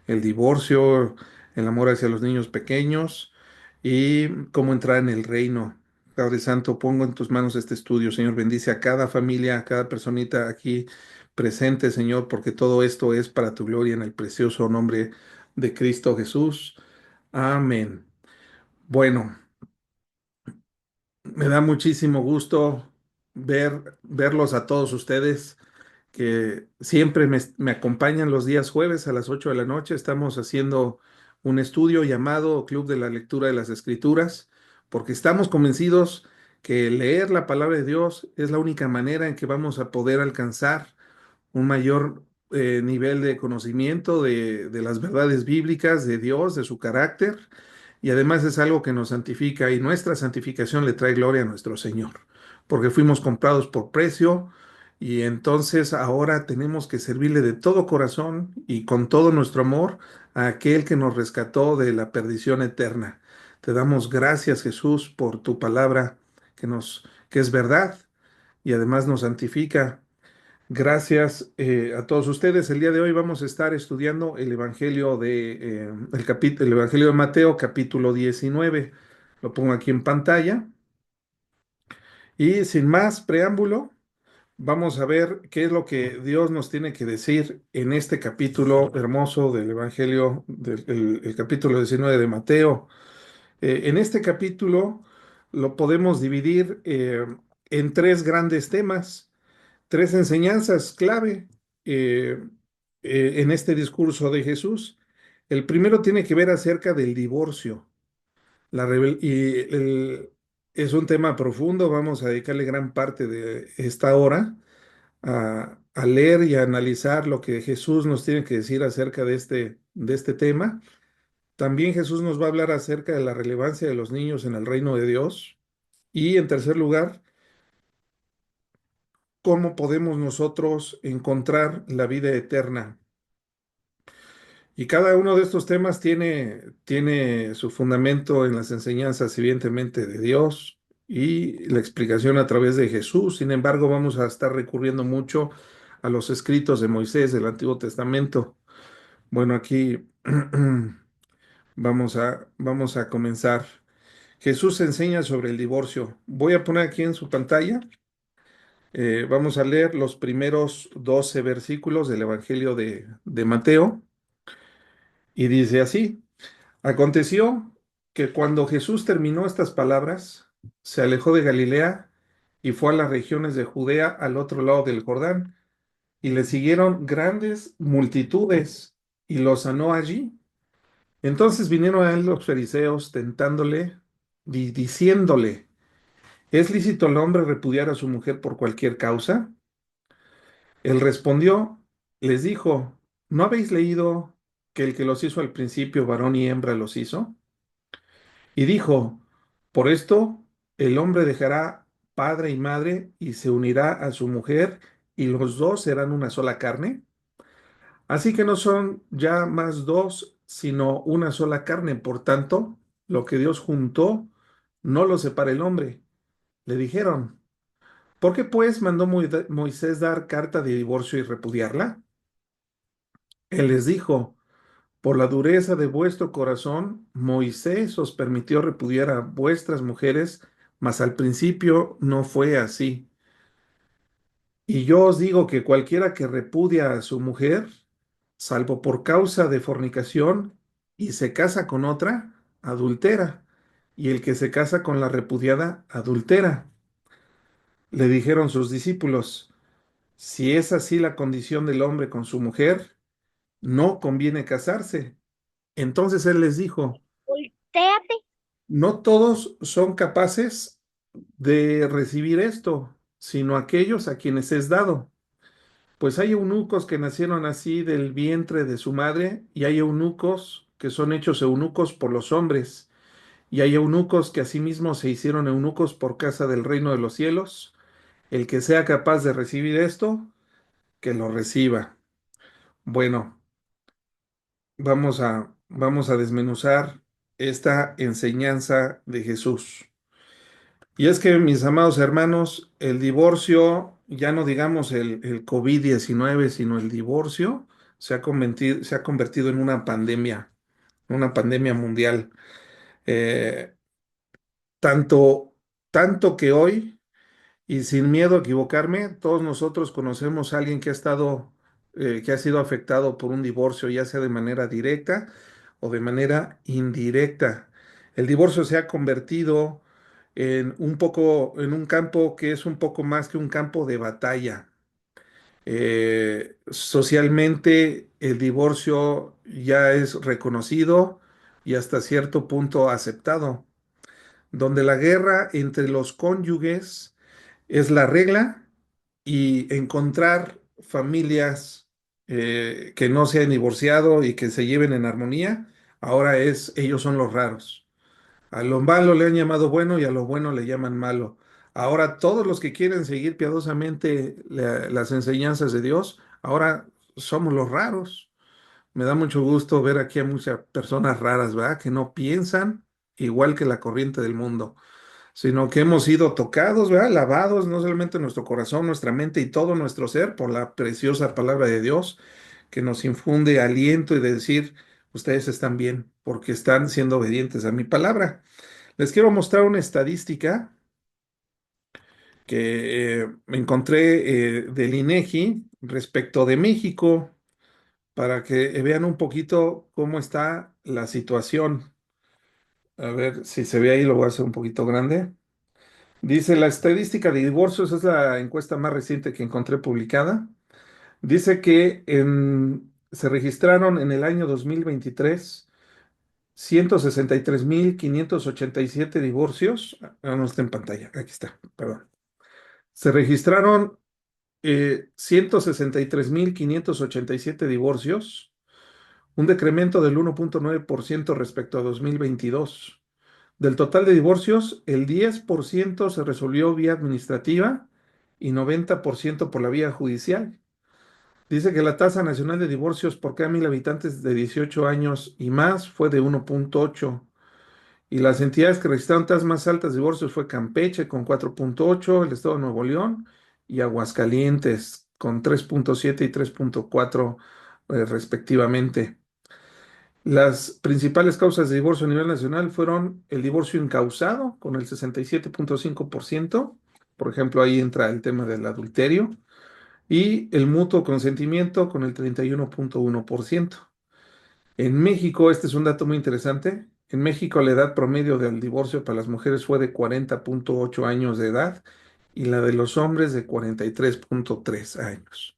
el divorcio, el amor hacia los niños pequeños y cómo entrar en el reino. Padre Santo, pongo en tus manos este estudio, Señor, bendice a cada familia, a cada personita aquí presente, Señor, porque todo esto es para tu gloria en el precioso nombre de Cristo Jesús. Amén. Bueno, me da muchísimo gusto verlos a todos ustedes que siempre me acompañan los días jueves a las 8 de la noche. Estamos haciendo un estudio llamado Club de la Lectura de las Escrituras, porque estamos convencidos que leer la palabra de Dios es la única manera en que vamos a poder alcanzar un mayor nivel de conocimiento de las verdades bíblicas, de Dios, de su carácter, y además es algo que nos santifica y nuestra santificación le trae gloria a nuestro Señor, porque fuimos comprados por precio y entonces ahora tenemos que servirle de todo corazón y con todo nuestro amor a aquel que nos rescató de la perdición eterna. Te damos gracias, Jesús, por tu palabra que es verdad y además nos santifica. Gracias a todos ustedes. El día de hoy vamos a estar estudiando el Evangelio el Evangelio de Mateo, capítulo 19. Lo pongo aquí en pantalla. Y sin más preámbulo, vamos a ver qué es lo que Dios nos tiene que decir en este capítulo hermoso del Evangelio, el capítulo 19 de Mateo. En este capítulo lo podemos dividir en tres grandes temas, tres enseñanzas clave eh, en este discurso de Jesús. El primero tiene que ver acerca del divorcio. La rebel- y el- es un tema profundo, vamos a dedicarle gran parte de esta hora a leer y a analizar lo que Jesús nos tiene que decir acerca de este tema. También Jesús nos va a hablar acerca de la relevancia de los niños en el reino de Dios. Y en tercer lugar, cómo podemos nosotros encontrar la vida eterna. Y cada uno de estos temas tiene su fundamento en las enseñanzas, evidentemente, de Dios y la explicación a través de Jesús. Sin embargo, vamos a estar recurriendo mucho a los escritos de Moisés del Antiguo Testamento. Bueno, aquí vamos a comenzar. Jesús enseña sobre el divorcio. Voy a poner aquí en su pantalla. Vamos a leer los primeros 12 versículos del Evangelio de Mateo y dice así. Aconteció que cuando Jesús terminó estas palabras, se alejó de Galilea y fue a las regiones de Judea al otro lado del Jordán, y le siguieron grandes multitudes, y lo sanó allí. Entonces vinieron a él los fariseos tentándole y diciéndole, ¿es lícito al hombre repudiar a su mujer por cualquier causa? Él respondió, les dijo, ¿no habéis leído que el que los hizo al principio, varón y hembra, los hizo? Y dijo, por esto el hombre dejará padre y madre y se unirá a su mujer y los dos serán una sola carne. Así que no son ya más dos, sino una sola carne. Por tanto, lo que Dios juntó, no lo separa el hombre. Le dijeron, ¿por qué pues mandó Moisés dar carta de divorcio y repudiarla? Él les dijo, por la dureza de vuestro corazón, Moisés os permitió repudiar a vuestras mujeres, mas al principio no fue así. Y yo os digo que cualquiera que repudia a su mujer, salvo por causa de fornicación, y se casa con otra, adultera. Y el que se casa con la repudiada, adultera. Le dijeron sus discípulos, si es así la condición del hombre con su mujer, no conviene casarse. Entonces él les dijo, Voltéate. no todos son capaces de recibir esto, sino aquellos a quienes es dado. Pues hay eunucos que nacieron así del vientre de su madre, y hay eunucos que son hechos eunucos por los hombres, y hay eunucos que asimismo se hicieron eunucos por causa del reino de los cielos. El que sea capaz de recibir esto, que lo reciba. Bueno, vamos a desmenuzar esta enseñanza de Jesús. Y es que, mis amados hermanos, el divorcio, ya no digamos el COVID-19, sino el divorcio, se ha convertido en una pandemia mundial. Eh, tanto, tanto que hoy, y sin miedo a equivocarme, todos nosotros conocemos a alguien que ha sido afectado por un divorcio, ya sea de manera directa o de manera indirecta. El divorcio se ha convertido en un campo que es un poco más que un campo de batalla. Socialmente, el divorcio ya es reconocido y hasta cierto punto aceptado, donde la guerra entre los cónyuges es la regla y encontrar familias que no se han divorciado y que se lleven en armonía, ellos son los raros. A lo malo le han llamado bueno y a lo bueno le llaman malo. Ahora todos los que quieren seguir piadosamente las enseñanzas de Dios, ahora somos los raros. Me da mucho gusto ver aquí a muchas personas raras, ¿verdad? Que no piensan igual que la corriente del mundo, sino que hemos sido tocados, ¿verdad? Lavados, no solamente nuestro corazón, nuestra mente y todo nuestro ser por la preciosa palabra de Dios que nos infunde aliento y de decir, ustedes están bien porque están siendo obedientes a mi palabra. Les quiero mostrar una estadística que me encontré del INEGI respecto de México para que vean un poquito cómo está la situación. A ver si se ve ahí, lo voy a hacer un poquito grande. Dice, la estadística de divorcios es la encuesta más reciente que encontré publicada. Dice que se registraron en el año 2023 163.587 divorcios. No está en pantalla, aquí está, perdón. Se registraron 163.587 divorcios, un decremento del 1,9% respecto a 2022. Del total de divorcios, el 10% se resolvió vía administrativa y 90% por la vía judicial. Dice que la tasa nacional de divorcios por cada 1.000 habitantes de 18 años y más fue de 1,8. Y las entidades que registraron tasas más altas de divorcios fue Campeche con 4,8, el estado de Nuevo León y Aguascalientes con 3,7 y 3,4 respectivamente. Las principales causas de divorcio a nivel nacional fueron el divorcio incausado con el 67,5%, por ejemplo, ahí entra el tema del adulterio, y el mutuo consentimiento con el 31,1%. En México, este es un dato muy interesante. En México, la edad promedio del divorcio para las mujeres fue de 40,8 años de edad y la de los hombres de 43,3 años.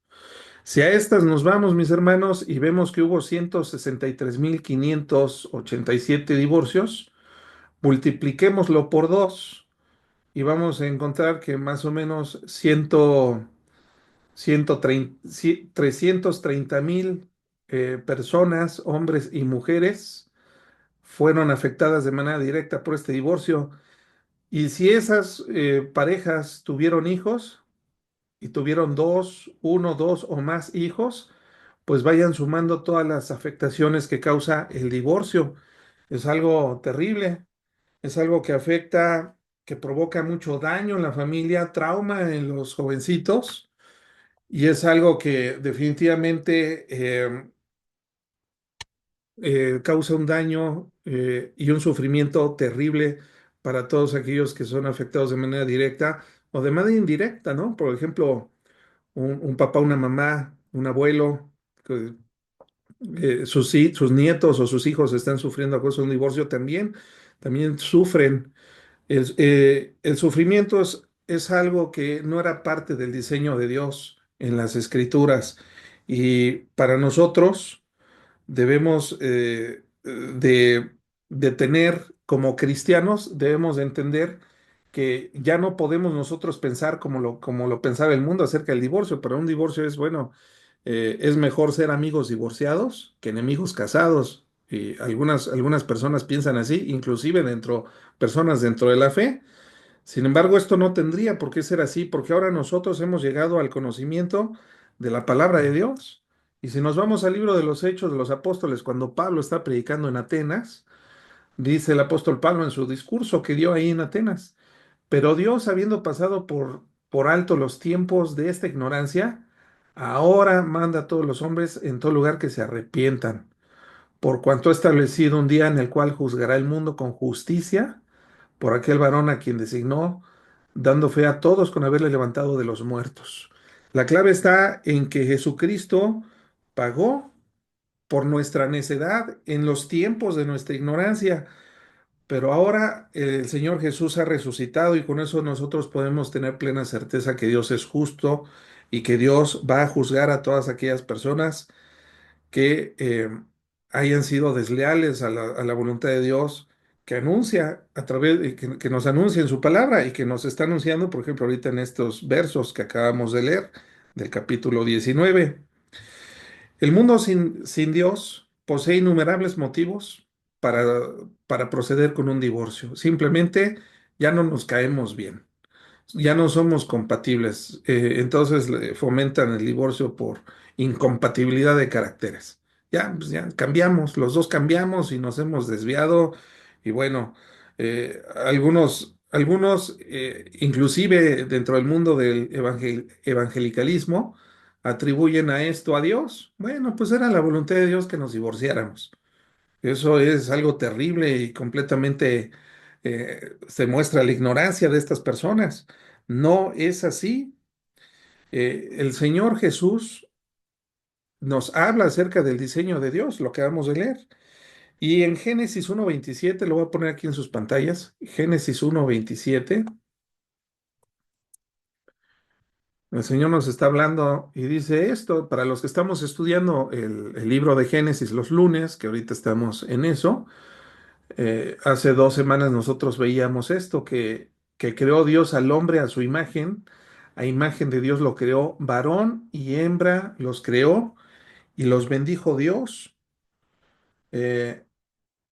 Si a estas nos vamos, mis hermanos, y vemos que hubo 163.587 divorcios, multipliquémoslo por dos y vamos a encontrar que más o menos 330.000 personas, hombres y mujeres, fueron afectadas de manera directa por este divorcio. Y si esas parejas tuvieron hijos y tuvieron uno, dos o más hijos, pues vayan sumando todas las afectaciones que causa el divorcio. Es algo terrible, es algo que afecta, que provoca mucho daño en la familia, trauma en los jovencitos, y es algo que definitivamente causa un daño y un sufrimiento terrible para todos aquellos que son afectados de manera directa o de manera indirecta, ¿no? Por ejemplo, un papá, una mamá, un abuelo, que, sus nietos o sus hijos están sufriendo a causa de un divorcio también sufren. El sufrimiento es algo que no era parte del diseño de Dios en las escrituras y para nosotros debemos de tener como cristianos, debemos de entender que ya no podemos nosotros pensar como lo pensaba el mundo acerca del divorcio. Para un divorcio es, bueno, es mejor ser amigos divorciados que enemigos casados. Y algunas personas piensan así, inclusive personas dentro de la fe. Sin embargo, esto no tendría por qué ser así, porque ahora nosotros hemos llegado al conocimiento de la palabra de Dios. Y si nos vamos al libro de los Hechos de los Apóstoles, cuando Pablo está predicando en Atenas, dice el apóstol Pablo en su discurso que dio ahí en Atenas, pero Dios, habiendo pasado por alto los tiempos de esta ignorancia, ahora manda a todos los hombres en todo lugar que se arrepientan, por cuanto ha establecido un día en el cual juzgará el mundo con justicia por aquel varón a quien designó, dando fe a todos con haberle levantado de los muertos. La clave está en que Jesucristo pagó por nuestra necedad en los tiempos de nuestra ignorancia, pero ahora el Señor Jesús ha resucitado y con eso nosotros podemos tener plena certeza que Dios es justo y que Dios va a juzgar a todas aquellas personas que hayan sido desleales a la voluntad de Dios, que anuncia a través de, que nos anuncia en su palabra y que nos está anunciando, por ejemplo, ahorita en estos versos que acabamos de leer del capítulo 19. El mundo sin Dios posee innumerables motivos para, para proceder con un divorcio. Simplemente ya no nos caemos bien, ya no somos compatibles. Entonces fomentan el divorcio por incompatibilidad de caracteres. Ya, pues ya cambiamos, los dos cambiamos y nos hemos desviado. Y bueno, algunos, inclusive dentro del mundo del evangelicalismo, atribuyen a esto a Dios. Bueno, pues era la voluntad de Dios que nos divorciáramos. Eso es algo terrible y completamente se muestra la ignorancia de estas personas. No es así. El Señor Jesús nos habla acerca del diseño de Dios, lo que acabamos de leer. Y en Génesis 1:27, lo voy a poner aquí en sus pantallas, Génesis 1:27, el Señor nos está hablando y dice esto, para los que estamos estudiando el libro de Génesis los lunes, que ahorita estamos en eso. Hace 2 semanas nosotros veíamos esto, que creó Dios al hombre a su imagen, a imagen de Dios lo creó, varón y hembra los creó y los bendijo Dios, eh,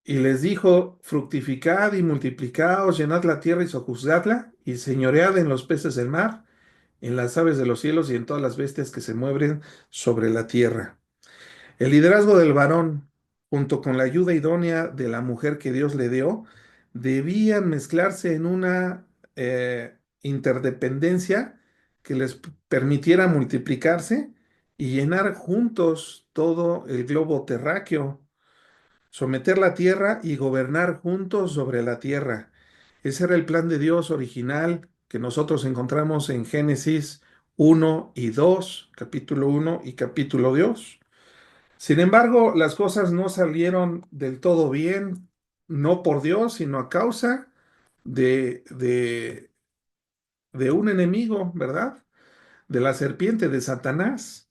y les dijo, fructificad y multiplicaos, llenad la tierra y sojuzgadla, y señoread en los peces del mar, en las aves de los cielos y en todas las bestias que se mueven sobre la tierra. El liderazgo del varón, junto con la ayuda idónea de la mujer que Dios le dio, debían mezclarse en una interdependencia que les permitiera multiplicarse y llenar juntos todo el globo terráqueo, someter la tierra y gobernar juntos sobre la tierra. Ese era el plan de Dios original que nosotros encontramos en Génesis 1 y 2, capítulo 1 y capítulo 2. Sin embargo, las cosas no salieron del todo bien, no por Dios, sino a causa de, de, de un enemigo, ¿verdad? De la serpiente, de Satanás.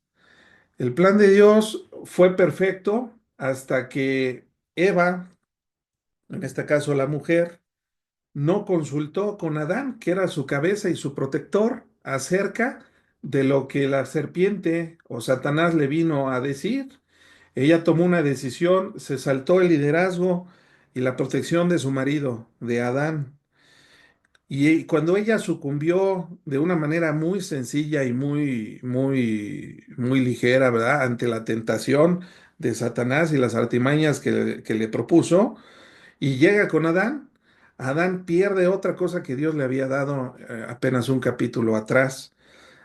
El plan de Dios fue perfecto hasta que Eva, en este caso la mujer, no consultó con Adán, que era su cabeza y su protector, acerca de lo que la serpiente o Satanás le vino a decir. Ella tomó una decisión, se saltó el liderazgo y la protección de su marido, de Adán. Y cuando ella sucumbió de una manera muy sencilla y muy ligera, ¿verdad? Ante la tentación de Satanás y las artimañas que le propuso, y llega con Adán, Adán pierde otra cosa que Dios le había dado apenas un capítulo atrás.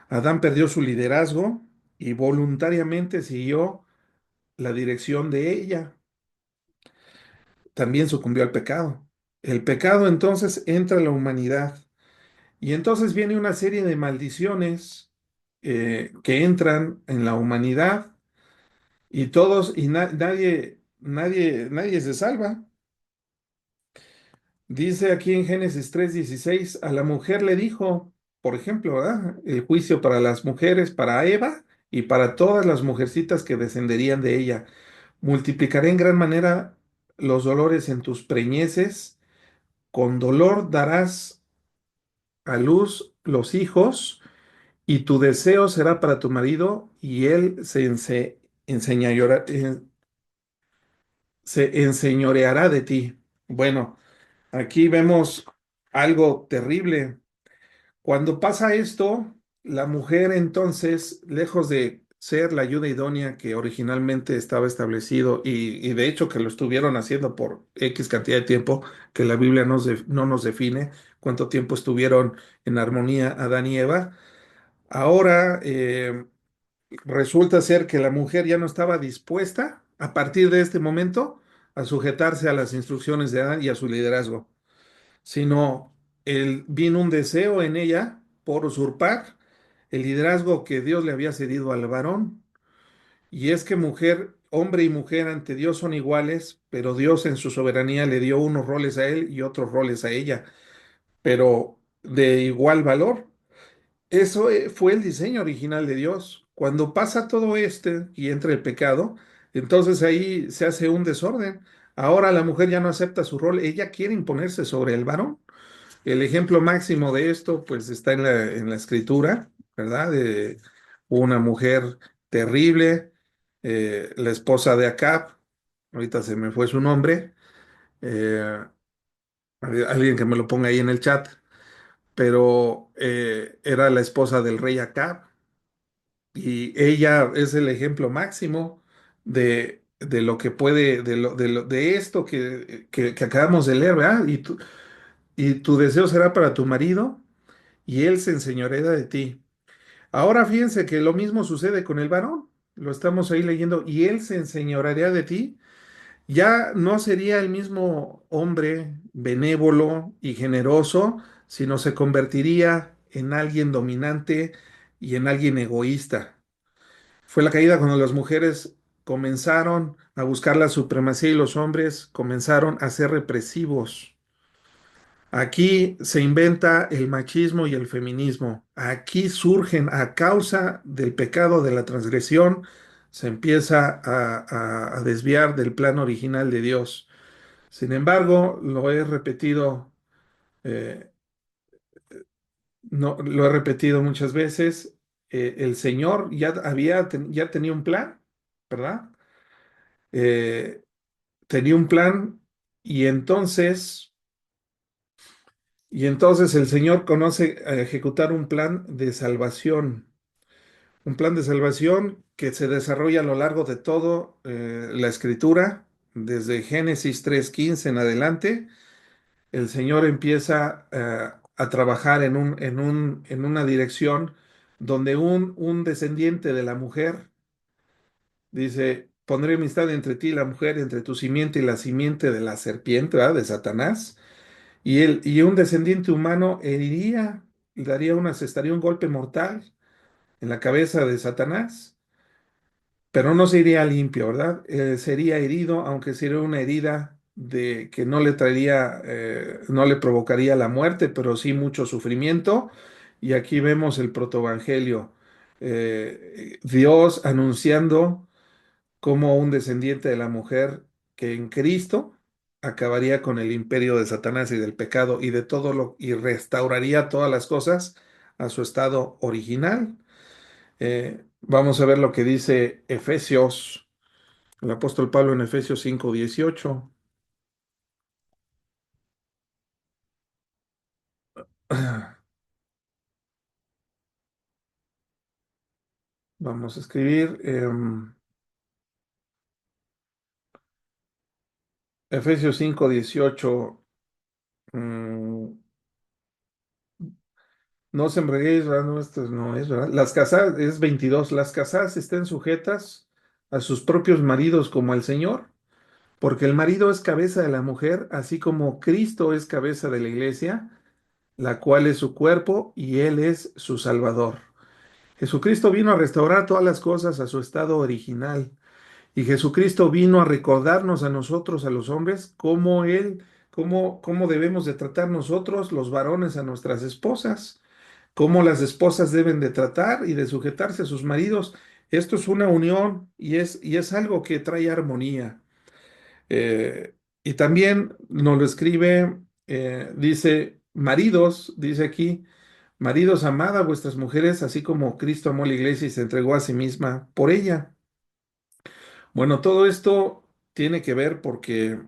Adán perdió su liderazgo y voluntariamente siguió la dirección de ella. También sucumbió al pecado. El pecado entonces entra a la humanidad y entonces viene una serie de maldiciones que entran en la humanidad y todos y nadie se salva. Dice aquí en Génesis 3:16, a la mujer le dijo, por ejemplo, ¿verdad? El juicio para las mujeres, para Eva y para todas las mujercitas que descenderían de ella. Multiplicaré en gran manera los dolores en tus preñeces, con dolor darás a luz los hijos, y tu deseo será para tu marido, y él se enseñoreará de ti. Bueno, aquí vemos algo terrible. Cuando pasa esto, la mujer entonces, lejos de ser la ayuda idónea que originalmente estaba establecido y de hecho que lo estuvieron haciendo por X cantidad de tiempo, que la Biblia no nos define cuánto tiempo estuvieron en armonía Adán y Eva, ahora resulta ser que la mujer ya no estaba dispuesta a partir de este momento a sujetarse a las instrucciones de Adán y a su liderazgo, sino vino un deseo en ella por usurpar el liderazgo que Dios le había cedido al varón. Y es que mujer, hombre y mujer ante Dios son iguales, pero Dios en su soberanía le dio unos roles a él y otros roles a ella, pero de igual valor. Eso fue el diseño original de Dios. Cuando pasa todo este y entra el pecado, entonces ahí se hace un desorden. Ahora la mujer ya no acepta su rol, ella quiere imponerse sobre el varón. El ejemplo máximo de esto, pues, está en la escritura, ¿verdad? De una mujer terrible, la esposa de Acab, ahorita se me fue su nombre, eh, alguien que me lo ponga ahí en el chat, pero era la esposa del rey Acab y ella es el ejemplo máximo de lo que puede, de esto que acabamos de leer, ¿verdad? Y tu deseo será para tu marido y él se enseñoreará de ti. Ahora fíjense que lo mismo sucede con el varón, lo estamos ahí leyendo, y él se enseñoreará de ti. Ya no sería el mismo hombre benévolo y generoso, sino se convertiría en alguien dominante y en alguien egoísta. Fue la caída cuando las mujeres comenzaron a buscar la supremacía y los hombres comenzaron a ser represivos. Aquí se inventa el machismo y el feminismo. Aquí surgen a causa del pecado de la transgresión, se empieza a desviar del plan original de Dios. Sin embargo, lo he repetido, eh, no, lo he repetido muchas veces. El Señor ya tenía un plan, ¿verdad? Eh, tenía un plan y entonces el Señor conoce a ejecutar un plan de salvación que se desarrolla a lo largo de todo la Escritura, desde Génesis 3:15 en adelante. El Señor empieza a trabajar en una dirección donde un descendiente de la mujer dice, pondré amistad entre ti y la mujer, entre tu simiente y la simiente de la serpiente, ¿verdad? De Satanás. Y un descendiente humano heriría, estaría un golpe mortal en la cabeza de Satanás, pero no se iría limpio, ¿verdad? Sería herido, aunque sería una herida de que no le traería, no le provocaría la muerte, pero sí mucho sufrimiento. Y aquí vemos el protoevangelio, Dios anunciando como un descendiente de la mujer que en Cristo acabaría con el imperio de Satanás y del pecado y de todo y restauraría todas las cosas a su estado original. Vamos a ver lo que dice Efesios, el apóstol Pablo en Efesios 5:18. Vamos a escribir Efesios 5:18. mm, no os embriaguéis, ¿verdad? No, esto no es, ¿verdad? Las casadas, es 22. Las casadas estén sujetas a sus propios maridos como al Señor, porque el marido es cabeza de la mujer, así como Cristo es cabeza de la iglesia, la cual es su cuerpo y Él es su Salvador. Jesucristo vino a restaurar todas las cosas a su estado original. Y Jesucristo vino a recordarnos a nosotros, a los hombres, cómo debemos de tratar nosotros, los varones, a nuestras esposas, cómo las esposas deben de tratar y de sujetarse a sus maridos. Esto es una unión y es algo que trae armonía. Eh, y también nos lo escribe, dice, maridos, dice aquí, maridos, amad a vuestras mujeres, así como Cristo amó la iglesia y se entregó a sí misma por ella. Bueno, todo esto tiene que ver porque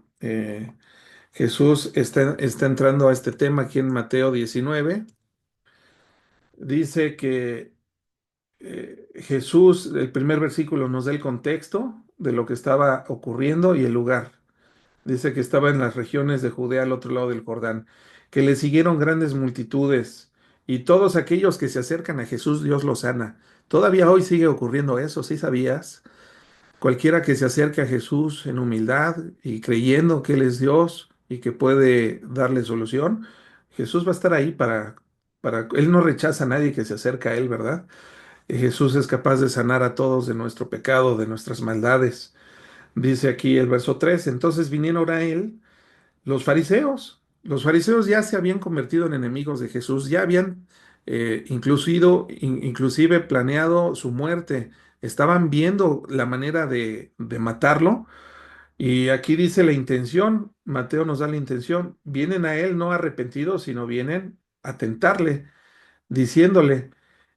Jesús está entrando a este tema aquí en Mateo 19. Dice que Jesús, el primer versículo nos da el contexto de lo que estaba ocurriendo y el lugar. Dice que estaba en las regiones de Judea al otro lado del Jordán, que le siguieron grandes multitudes y todos aquellos que se acercan a Jesús, Dios los sana. Todavía hoy sigue ocurriendo eso, ¿sí sabías? Cualquiera que se acerque a Jesús en humildad y creyendo que Él es Dios y que puede darle solución, Jesús va a estar ahí Él no rechaza a nadie que se acerca a Él, ¿verdad? Jesús es capaz de sanar a todos de nuestro pecado, de nuestras maldades. Dice aquí el verso 3. Entonces vinieron a Él los fariseos. Los fariseos ya se habían convertido en enemigos de Jesús, ya habían inclusive planeado su muerte, estaban viendo la manera de matarlo. Y aquí dice la intención, Mateo nos da la intención, vienen a él no arrepentidos, sino vienen a tentarle, diciéndole,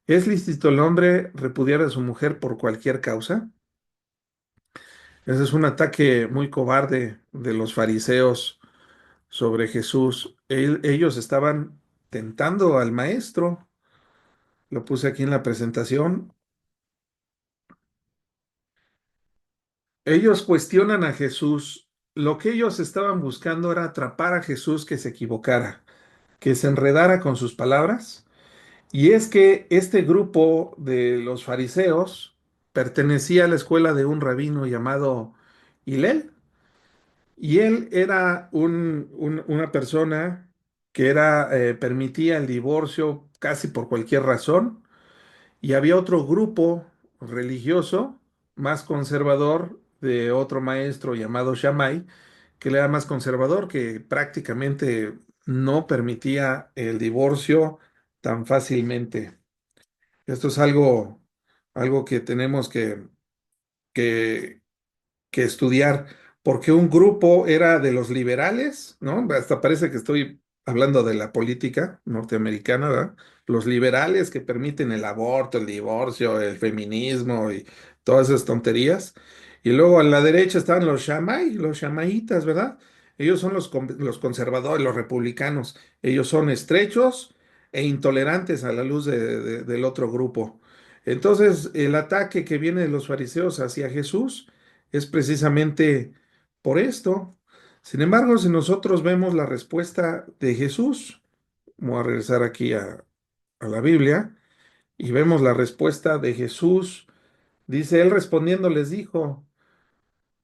¿es lícito el hombre repudiar a su mujer por cualquier causa? Ese es un ataque muy cobarde de los fariseos sobre Jesús. Ellos estaban tentando al maestro, lo puse aquí en la presentación. Ellos cuestionan a Jesús. Lo que ellos estaban buscando era atrapar a Jesús que se equivocara, que se enredara con sus palabras. Y es que este grupo de los fariseos pertenecía a la escuela de un rabino llamado Hillel. Y él era una persona que permitía el divorcio casi por cualquier razón. Y había otro grupo religioso más conservador de otro maestro llamado Shammai, que era más conservador, que prácticamente no permitía el divorcio tan fácilmente. Esto es algo que tenemos que, que estudiar, porque un grupo era de los liberales, ¿no? Hasta parece que estoy hablando de la política norteamericana, ¿verdad? Los liberales que permiten el aborto, el divorcio, el feminismo y todas esas tonterías. Y luego a la derecha estaban los shamaitas, ¿verdad? Ellos son los conservadores, los republicanos. Ellos son estrechos e intolerantes a la luz del otro grupo. Entonces, el ataque que viene de los fariseos hacia Jesús es precisamente por esto. Sin embargo, si nosotros vemos la respuesta de Jesús, vamos a regresar aquí a la Biblia y vemos la respuesta de Jesús. Dice, él respondiendo les dijo,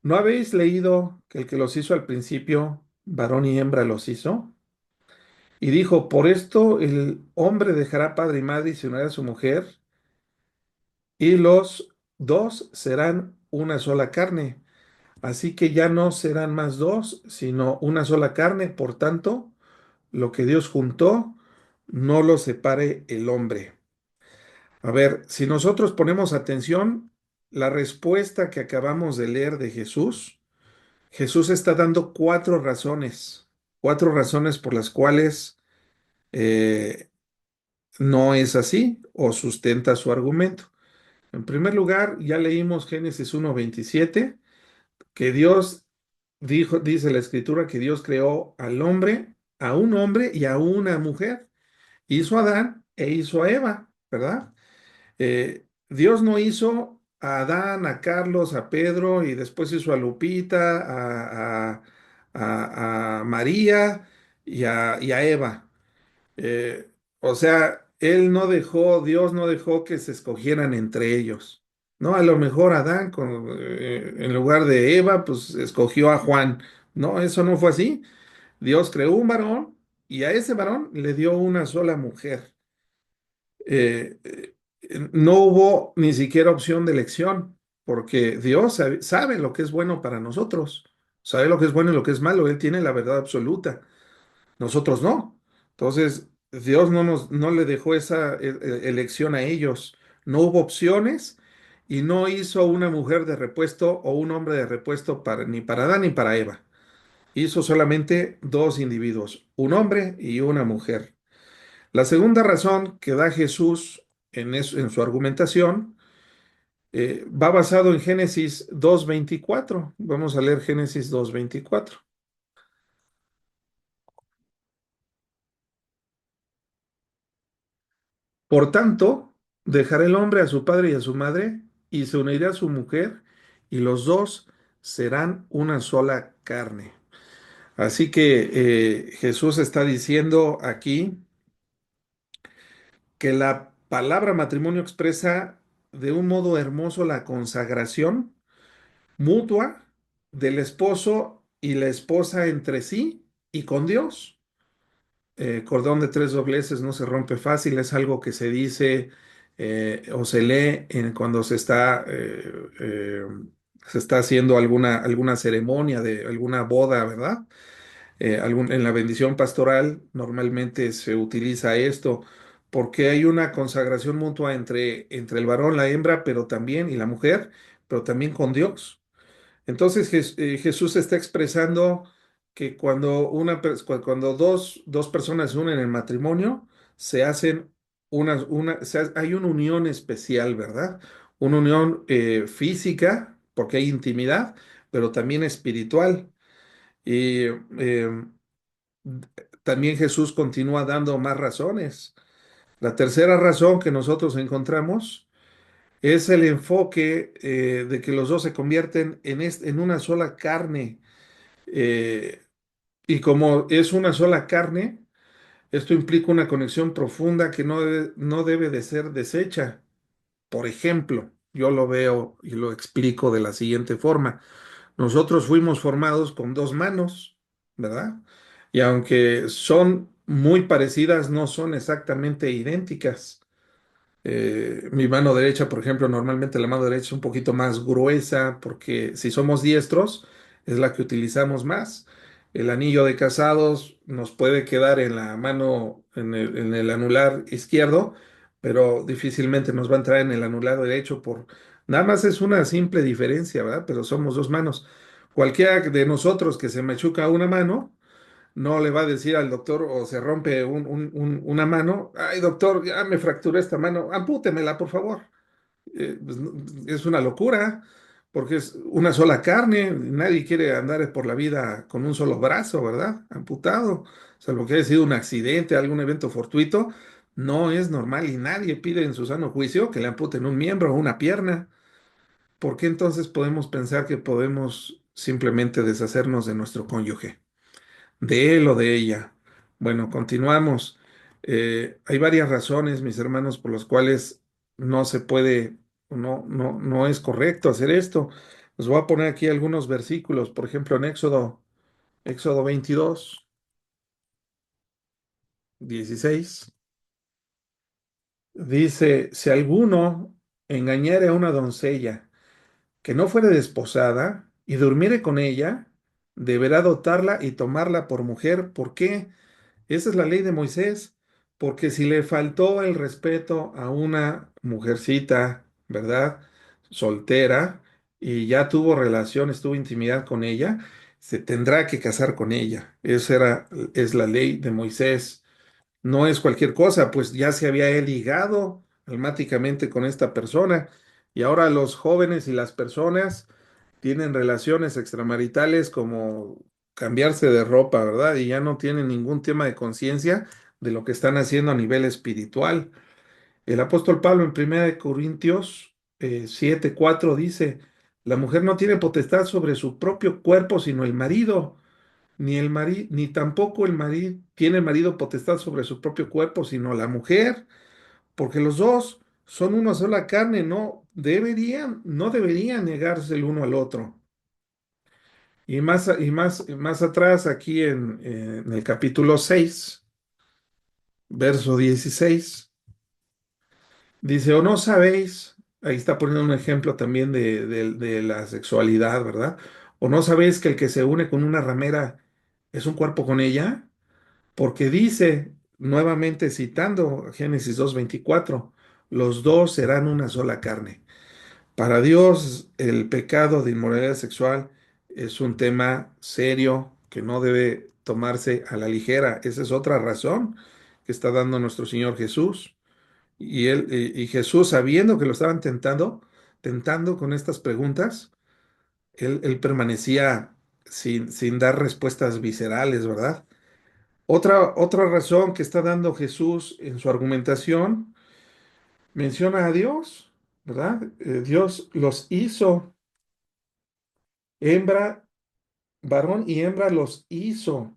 ¿no habéis leído que el que los hizo al principio, varón y hembra los hizo? Y dijo, por esto el hombre dejará padre y madre y se unirá a su mujer, y los dos serán una sola carne. Así que ya no serán más dos, sino una sola carne. Por tanto, lo que Dios juntó, no lo separe el hombre. A ver, si nosotros ponemos atención, la respuesta que acabamos de leer de Jesús, Jesús está dando cuatro razones por las cuales eh, no es así o sustenta su argumento. En primer lugar, ya leímos Génesis 1:27 que Dios dice la escritura que Dios creó al hombre, a un hombre y a una mujer. Hizo a Adán e hizo a Eva, ¿verdad? Dios no hizo a Adán, a Carlos, a Pedro y después hizo a Lupita, a María y a Eva. O sea, Dios no dejó que se escogieran entre ellos. No, a lo mejor Adán, en lugar de Eva, pues escogió a Juan. No, eso no fue así. Dios creó un varón y a ese varón le dio una sola mujer. Eh, eh, no hubo ni siquiera opción de elección, porque Dios sabe lo que es bueno para nosotros, sabe lo que es bueno y lo que es malo. Él tiene la verdad absoluta. Nosotros no. Entonces, Dios no le dejó esa elección a ellos. No hubo opciones y no hizo una mujer de repuesto o un hombre de repuesto ni para Adán ni para Eva. Hizo solamente dos individuos, un hombre y una mujer. La segunda razón que da Jesús en su argumentación va basado en Génesis 2:24. Vamos a leer Génesis 2:24. Por tanto, dejará el hombre a su padre y a su madre, y se unirá a su mujer, y los dos serán una sola carne. Así que Jesús está diciendo aquí que la palabra matrimonio expresa de un modo hermoso la consagración mutua del esposo y la esposa entre sí y con Dios. Cordón de tres dobleces no se rompe fácil, es algo que se dice o se lee cuando se está haciendo alguna ceremonia de alguna boda, ¿verdad? En la bendición pastoral normalmente se utiliza esto porque hay una consagración mutua entre el varón, la hembra, pero también, y la mujer, pero también con Dios. Entonces Jesús está expresando que cuando dos personas se unen en matrimonio, se hacen hay una unión especial, ¿verdad? Una unión física, porque hay intimidad, pero también espiritual. Y también Jesús continúa dando más razones. La tercera razón que nosotros encontramos es el enfoque de que los dos se convierten en una sola carne. Eh, y como es una sola carne, esto implica una conexión profunda que no debe de ser deshecha. Por ejemplo, yo lo veo y lo explico de la siguiente forma. Nosotros fuimos formados con dos manos, ¿verdad? Y aunque son muy parecidas, no son exactamente idénticas. Mi mano derecha, por ejemplo, normalmente la mano derecha es un poquito más gruesa porque si somos diestros es la que utilizamos más. El anillo de casados nos puede quedar en la mano, en el anular izquierdo, pero difícilmente nos va a entrar en el anular derecho nada más es una simple diferencia, ¿verdad? Pero somos dos manos. Cualquiera de nosotros que se machuca una mano, no le va a decir al doctor o se rompe una mano, ay doctor, ya me fracturé esta mano, ampútemela por favor. Pues, es una locura, porque es una sola carne, nadie quiere andar por la vida con un solo brazo, ¿verdad? Amputado, salvo que haya sido un accidente, algún evento fortuito, no es normal y nadie pide en su sano juicio que le amputen un miembro o una pierna. ¿Por qué entonces podemos pensar que podemos simplemente deshacernos de nuestro cónyuge? De él o de ella. Bueno, continuamos. Hay varias razones, mis hermanos, por las cuales no se puede, no es correcto hacer esto. Les voy a poner aquí algunos versículos, por ejemplo, en Éxodo 22, 16, dice, si alguno engañare a una doncella que no fuere desposada y durmiere con ella, deberá dotarla y tomarla por mujer. ¿Por qué? Esa es la ley de Moisés, porque si le faltó el respeto a una mujercita, ¿verdad? Soltera, y ya tuvo relaciones, tuvo intimidad con ella, se tendrá que casar con ella. Es la ley de Moisés. No es cualquier cosa, pues ya se había él ligado almáticamente con esta persona, y ahora los jóvenes y las personas tienen relaciones extramaritales como cambiarse de ropa, ¿verdad? Y ya no tienen ningún tema de conciencia de lo que están haciendo a nivel espiritual. El apóstol Pablo en 1 Corintios 7:4 dice, la mujer no tiene potestad sobre su propio cuerpo, sino el marido, ni tampoco el marido tiene el marido potestad sobre su propio cuerpo, sino la mujer, porque los dos son una sola carne, no deberían negarse el uno al otro. Y más atrás, aquí en el capítulo 6, verso 16, dice, o no sabéis, ahí está poniendo un ejemplo también de la sexualidad, ¿verdad? O no sabéis que el que se une con una ramera es un cuerpo con ella, porque dice, nuevamente citando Génesis 2:24, los dos serán una sola carne. Para Dios, el pecado de inmoralidad sexual es un tema serio que no debe tomarse a la ligera. Esa es otra razón que está dando nuestro Señor Jesús. Y Jesús, sabiendo que lo estaban tentando con estas preguntas, él permanecía sin dar respuestas viscerales, ¿verdad? Otra razón que está dando Jesús en su argumentación menciona a Dios, ¿verdad? Dios los hizo hembra, varón y hembra los hizo.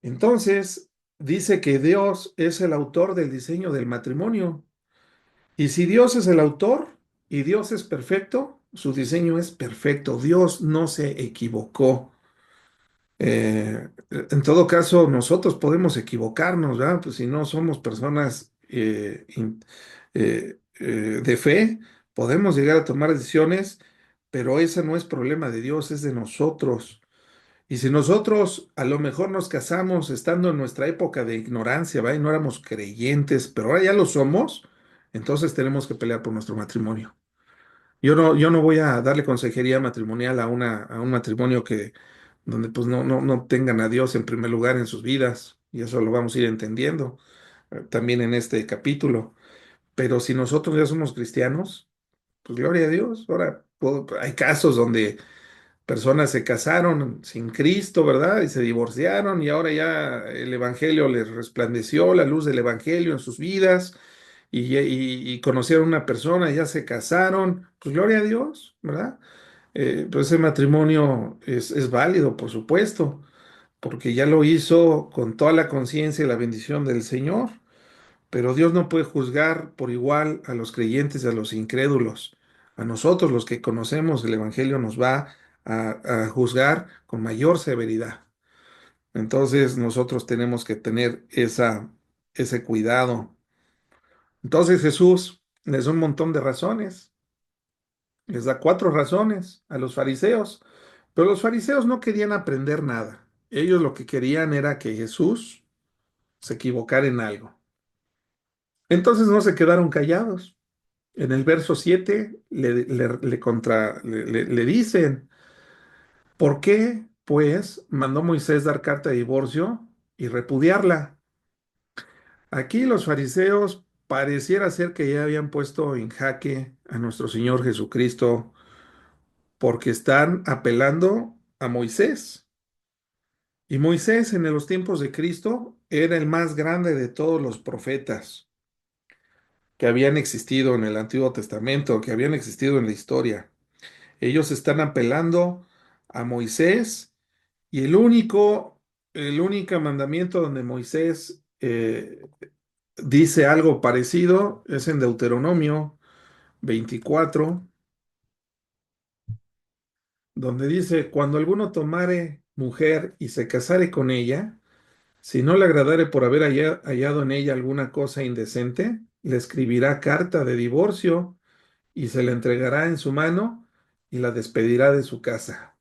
Entonces, dice que Dios es el autor del diseño del matrimonio. Y si Dios es el autor y Dios es perfecto, su diseño es perfecto. Dios no se equivocó. En todo caso, nosotros podemos equivocarnos, ¿verdad? Pues si no somos personas de fe, podemos llegar a tomar decisiones, pero ese no es problema de Dios, es de nosotros. Y si nosotros a lo mejor nos casamos estando en nuestra época de ignorancia, ¿va? Y no éramos creyentes, pero ahora ya lo somos, entonces tenemos que pelear por nuestro matrimonio. Yo no voy a darle consejería matrimonial a un matrimonio donde pues no tengan a Dios en primer lugar en sus vidas, y eso lo vamos a ir entendiendo también en este capítulo. Pero si nosotros ya somos cristianos, pues gloria a Dios. Ahora hay casos donde personas se casaron sin Cristo, ¿verdad? Y se divorciaron y ahora ya el Evangelio les resplandeció, la luz del Evangelio en sus vidas y conocieron a una persona, ya se casaron, pues gloria a Dios, ¿verdad? Pues ese matrimonio es válido, por supuesto, porque ya lo hizo con toda la conciencia y la bendición del Señor, pero Dios no puede juzgar por igual a los creyentes y a los incrédulos. A nosotros, los que conocemos el Evangelio, nos va a juzgar con mayor severidad. Entonces, nosotros tenemos que tener ese cuidado. Entonces, Jesús les da un montón de razones. Les da cuatro razones a los fariseos, pero los fariseos no querían aprender nada. Ellos lo que querían era que Jesús se equivocara en algo. Entonces no se quedaron callados. En el verso 7 le dicen, ¿por qué, pues, mandó Moisés dar carta de divorcio y repudiarla? Aquí los fariseos pareciera ser que ya habían puesto en jaque a nuestro Señor Jesucristo porque están apelando a Moisés. Y Moisés en los tiempos de Cristo era el más grande de todos los profetas que habían existido en el Antiguo Testamento, que habían existido en la historia. Ellos están apelando a Moisés y el único mandamiento donde Moisés dice algo parecido es en Deuteronomio 24, donde dice, cuando alguno tomare mujer y se casare con ella, si no le agradare por haber hallado en ella alguna cosa indecente, le escribirá carta de divorcio y se la entregará en su mano y la despedirá de su casa.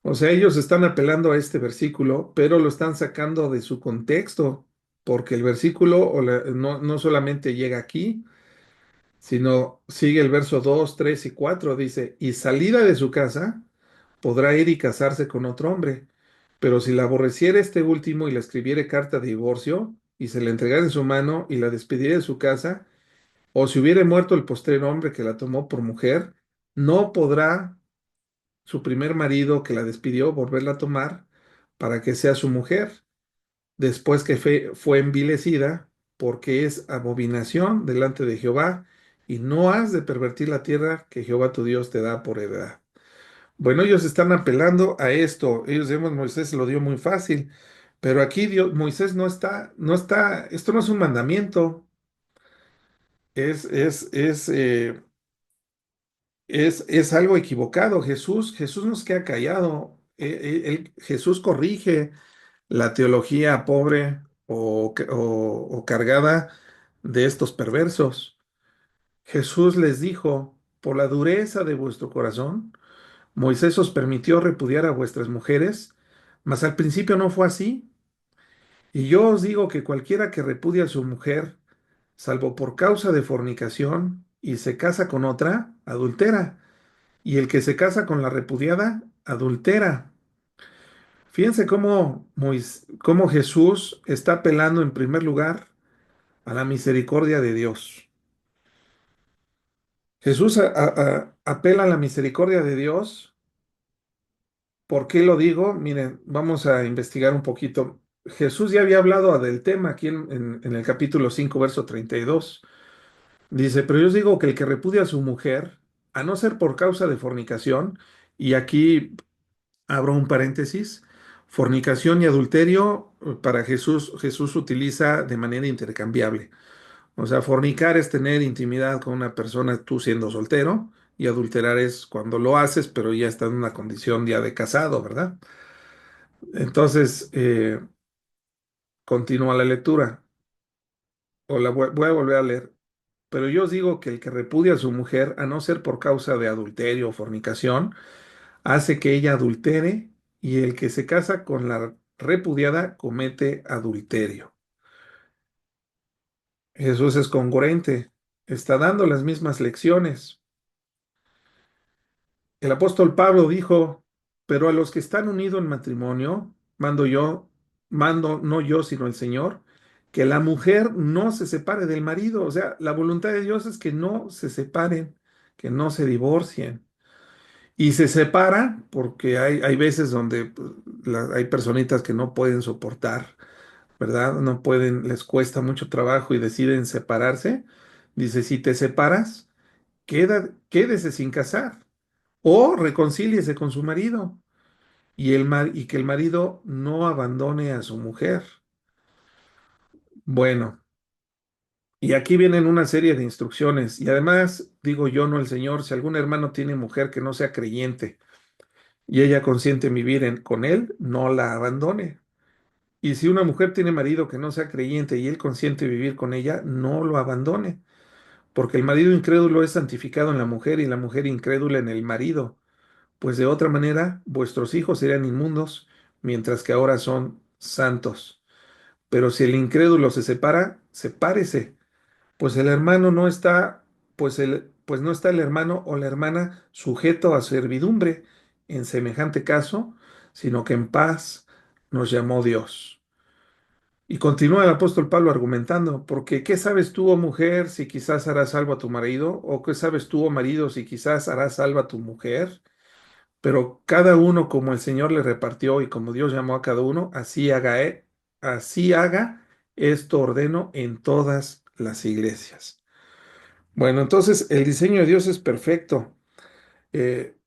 O sea, ellos están apelando a este versículo, pero lo están sacando de su contexto, porque el versículo no solamente llega aquí, sino sigue el verso 2, 3 y 4. Dice, y salida de su casa, podrá ir y casarse con otro hombre. Pero si la aborreciere este último y le escribiere carta de divorcio, y se la entregare en su mano y la despidiere de su casa, o si hubiere muerto el postrer hombre que la tomó por mujer, no podrá su primer marido que la despidió volverla a tomar para que sea su mujer, después que fue envilecida, porque es abominación delante de Jehová, y no has de pervertir la tierra que Jehová tu Dios te da por heredad. Bueno, ellos están apelando a esto. Ellos decimos, Moisés se lo dio muy fácil, pero aquí Moisés esto no es un mandamiento, es, es, es, eh, es algo equivocado. Jesús nos queda callado. Jesús corrige la teología pobre o cargada de estos perversos. Jesús les dijo, por la dureza de vuestro corazón, Moisés os permitió repudiar a vuestras mujeres, mas al principio no fue así. Y yo os digo que cualquiera que repudia a su mujer, salvo por causa de fornicación, y se casa con otra, adultera. Y el que se casa con la repudiada, adultera. Fíjense cómo Jesús está apelando en primer lugar a la misericordia de Dios. Jesús apela a la misericordia de Dios. ¿Por qué lo digo? Miren, vamos a investigar un poquito. Jesús ya había hablado del tema aquí en el capítulo 5, verso 32. Dice, pero yo os digo que el que repudia a su mujer, a no ser por causa de fornicación, y aquí abro un paréntesis, fornicación y adulterio para Jesús utiliza de manera intercambiable. O sea, fornicar es tener intimidad con una persona tú siendo soltero y adulterar es cuando lo haces, pero ya está en una condición ya de casado, ¿verdad? Entonces, continúa la lectura, o voy a volver a leer. Pero yo os digo que el que repudia a su mujer, a no ser por causa de adulterio o fornicación, hace que ella adultere, y el que se casa con la repudiada comete adulterio. Jesús es congruente, está dando las mismas lecciones. El apóstol Pablo dijo, pero a los que están unidos en matrimonio, mando no yo, sino el Señor, que la mujer no se separe del marido. O sea, la voluntad de Dios es que no se separen, que no se divorcien. Y se separa porque hay veces donde pues, hay personitas que no pueden soportar, ¿verdad? No pueden, les cuesta mucho trabajo y deciden separarse. Dice, si te separas, quédese sin casar o reconcíliese con su marido y que el marido no abandone a su mujer. Bueno, y aquí vienen una serie de instrucciones y además digo yo, no el Señor, si algún hermano tiene mujer que no sea creyente y ella consiente en vivir con él, no la abandone. Y si una mujer tiene marido que no sea creyente y él consiente vivir con ella, no lo abandone, porque el marido incrédulo es santificado en la mujer y la mujer incrédula en el marido. Pues de otra manera vuestros hijos serían inmundos, mientras que ahora son santos. Pero si el incrédulo se separa, sepárese, pues el hermano no está, pues no está el hermano o la hermana sujeto a servidumbre en semejante caso, sino que en paz nos llamó Dios. Y continúa el apóstol Pablo argumentando, porque ¿qué sabes tú, oh mujer, si quizás harás salvo a tu marido? ¿O qué sabes tú, oh marido, si quizás harás salvo a tu mujer? Pero cada uno como el Señor le repartió y como Dios llamó a cada uno, así haga, esto ordeno en todas las iglesias. Bueno, entonces el diseño de Dios es perfecto.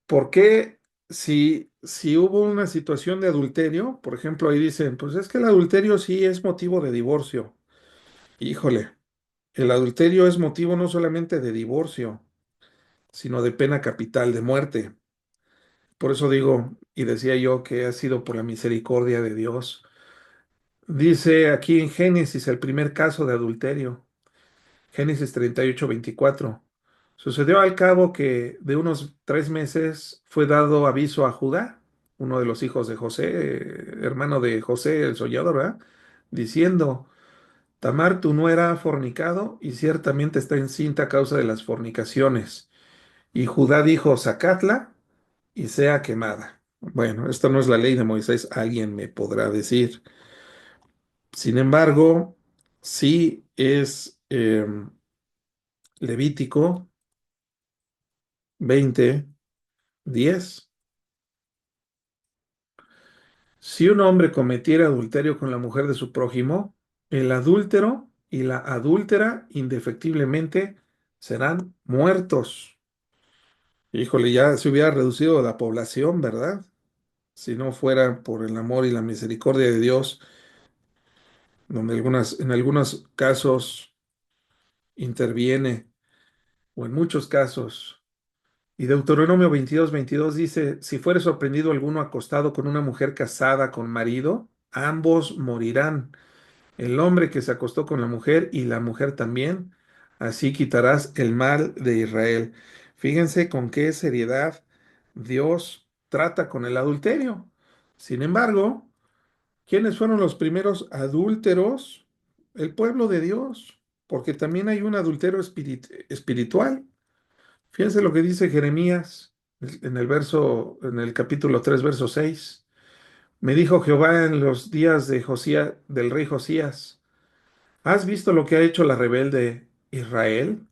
¿Por qué si hubo una situación de adulterio, por ejemplo, ahí dicen, pues es que el adulterio sí es motivo de divorcio? Híjole, el adulterio es motivo no solamente de divorcio, sino de pena capital, de muerte. Por eso digo, y decía yo que ha sido por la misericordia de Dios. Dice aquí en Génesis el primer caso de adulterio, Génesis 38:24. Sucedió al cabo que de unos 3 meses fue dado aviso a Judá, uno de los hijos de José, hermano de José el sollador, ¿verdad? Diciendo, Tamar, tu nuera ha fornicado y ciertamente está encinta a causa de las fornicaciones. Y Judá dijo, sacadla y sea quemada. Bueno, esto no es la ley de Moisés, alguien me podrá decir. Sin embargo, sí es Levítico 20:10. Si un hombre cometiera adulterio con la mujer de su prójimo, el adúltero y la adúltera indefectiblemente serán muertos. Híjole, ya se hubiera reducido la población, ¿verdad? Si no fuera por el amor y la misericordia de Dios, donde en algunos casos interviene, o en muchos casos. Y Deuteronomio 22:22 dice, si fuere sorprendido alguno acostado con una mujer casada con marido, ambos morirán. El hombre que se acostó con la mujer y la mujer también, así quitarás el mal de Israel. Fíjense con qué seriedad Dios trata con el adulterio. Sin embargo, ¿quiénes fueron los primeros adúlteros? El pueblo de Dios, porque también hay un adulterio espiritual. Fíjense lo que dice Jeremías en el capítulo 3 verso 6. Me dijo Jehová en los días de del rey Josías, ¿has visto lo que ha hecho la rebelde Israel?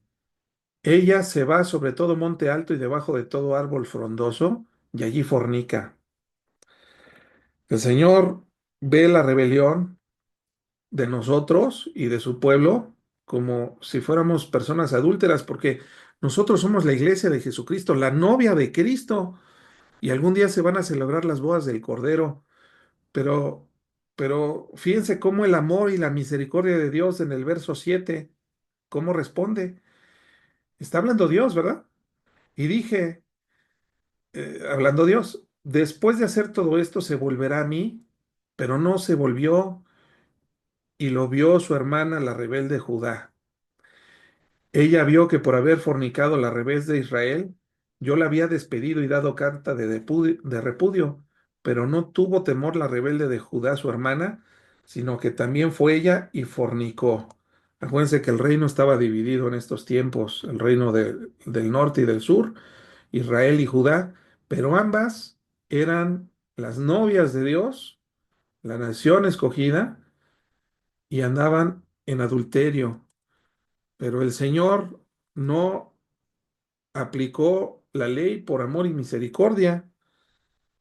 Ella se va sobre todo monte alto y debajo de todo árbol frondoso, y allí fornica. El Señor ve la rebelión de nosotros y de su pueblo como si fuéramos personas adúlteras, porque nosotros somos la iglesia de Jesucristo, la novia de Cristo, y algún día se van a celebrar las bodas del Cordero, pero, pero fíjense cómo el amor y la misericordia de Dios en el verso 7. cómo responde. Está hablando Dios, ¿verdad? Y dije, hablando Dios, después de hacer todo esto se volverá a mí, pero no se volvió y lo vio su hermana, la rebelde Judá. Ella vio que por haber fornicado la revés de Israel, yo la había despedido y dado carta de repudio, pero no tuvo temor la rebelde de Judá, su hermana, sino que también fue ella y fornicó. Acuérdense que el reino estaba dividido en estos tiempos, el reino del norte y del sur, Israel y Judá, pero ambas eran las novias de Dios, la nación escogida, y andaban en adulterio. Pero el Señor no aplicó la ley por amor y misericordia,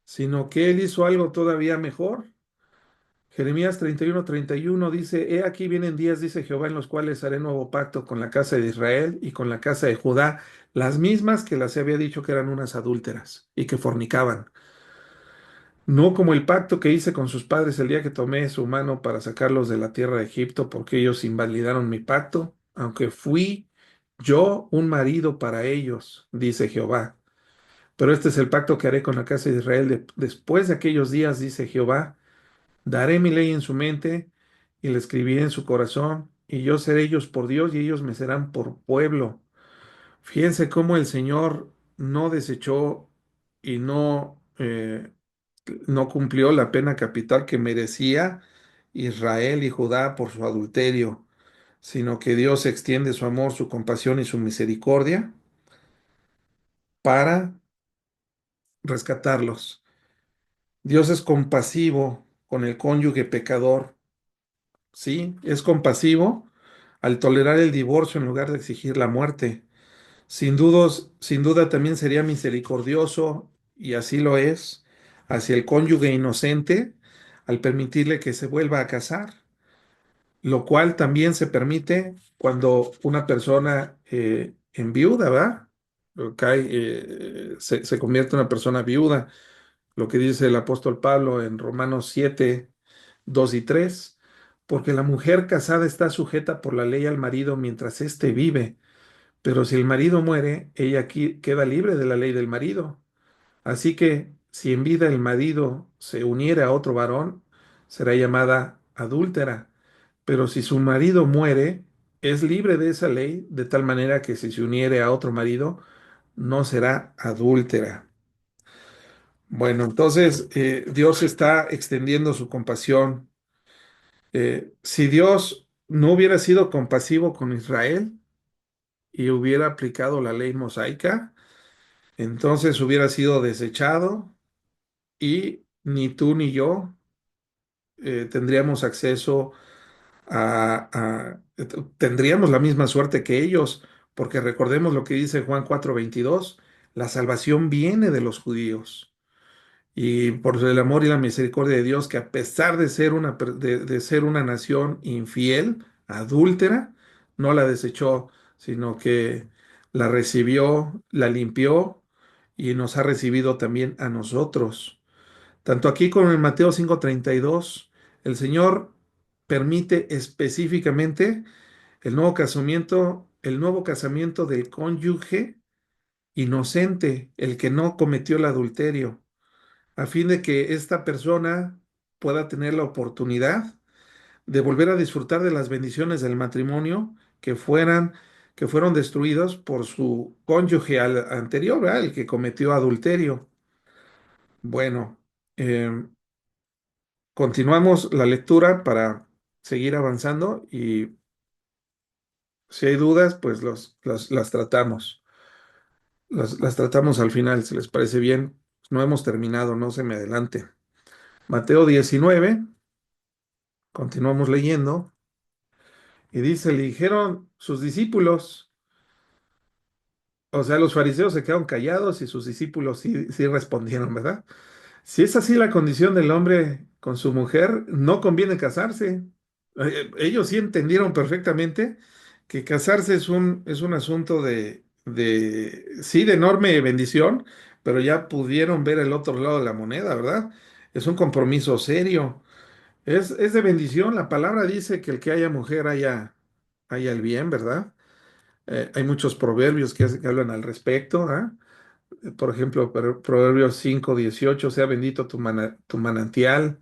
sino que Él hizo algo todavía mejor. Jeremías 31:31 dice, He aquí vienen días, dice Jehová, en los cuales haré nuevo pacto con la casa de Israel y con la casa de Judá, las mismas que las había dicho que eran unas adúlteras y que fornicaban. No como el pacto que hice con sus padres el día que tomé su mano para sacarlos de la tierra de Egipto, porque ellos invalidaron mi pacto, aunque fui yo un marido para ellos, dice Jehová. Pero este es el pacto que haré con la casa de Israel después de aquellos días, dice Jehová. Daré mi ley en su mente y la escribiré en su corazón, y yo seré ellos por Dios y ellos me serán por pueblo. Fíjense cómo el Señor no desechó y no cumplió la pena capital que merecía Israel y Judá por su adulterio, sino que Dios extiende su amor, su compasión y su misericordia para rescatarlos. Dios es compasivo con el cónyuge pecador, ¿sí? Es compasivo al tolerar el divorcio en lugar de exigir la muerte. Sin duda también sería misericordioso, y así lo es, hacia el cónyuge inocente al permitirle que se vuelva a casar, lo cual también se permite cuando una persona enviuda, ¿va? Se convierte en una persona viuda, lo que dice el apóstol Pablo en Romanos 7:2 y 3, porque la mujer casada está sujeta por la ley al marido mientras éste vive, pero si el marido muere, ella aquí queda libre de la ley del marido. Así que si en vida el marido se uniera a otro varón, será llamada adúltera. Pero si su marido muere, es libre de esa ley, de tal manera que si se uniere a otro marido, no será adúltera. Bueno, entonces Dios está extendiendo su compasión. Si Dios no hubiera sido compasivo con Israel y hubiera aplicado la ley mosaica, entonces hubiera sido desechado y ni tú ni yo tendríamos acceso tendríamos la misma suerte que ellos, porque recordemos lo que dice Juan 4:22, la salvación viene de los judíos. Y por el amor y la misericordia de Dios, que a pesar de ser de ser una nación infiel, adúltera, no la desechó, sino que la recibió, la limpió y nos ha recibido también a nosotros. Tanto aquí como en Mateo 5:32, el Señor permite específicamente el nuevo casamiento del cónyuge inocente, el que no cometió el adulterio, a fin de que esta persona pueda tener la oportunidad de volver a disfrutar de las bendiciones del matrimonio que fueron destruidos por su cónyuge anterior, ¿verdad? El que cometió adulterio. Bueno, continuamos la lectura para seguir avanzando y si hay dudas, pues las tratamos. Las tratamos al final, si les parece bien. No hemos terminado, no se me adelante. Mateo 19, continuamos leyendo, y dice, le dijeron sus discípulos, o sea, los fariseos se quedaron callados y sus discípulos sí respondieron, ¿verdad? Si es así la condición del hombre con su mujer, no conviene casarse. Ellos sí entendieron perfectamente que casarse es un asunto sí, de enorme bendición, pero ya pudieron ver el otro lado de la moneda, ¿verdad? Es un compromiso serio. Es de bendición. La palabra dice que el que haya mujer haya el bien, ¿verdad? Hay muchos proverbios que hablan al respecto, ¿ah? Por ejemplo, Proverbios 5:18, sea bendito tu manantial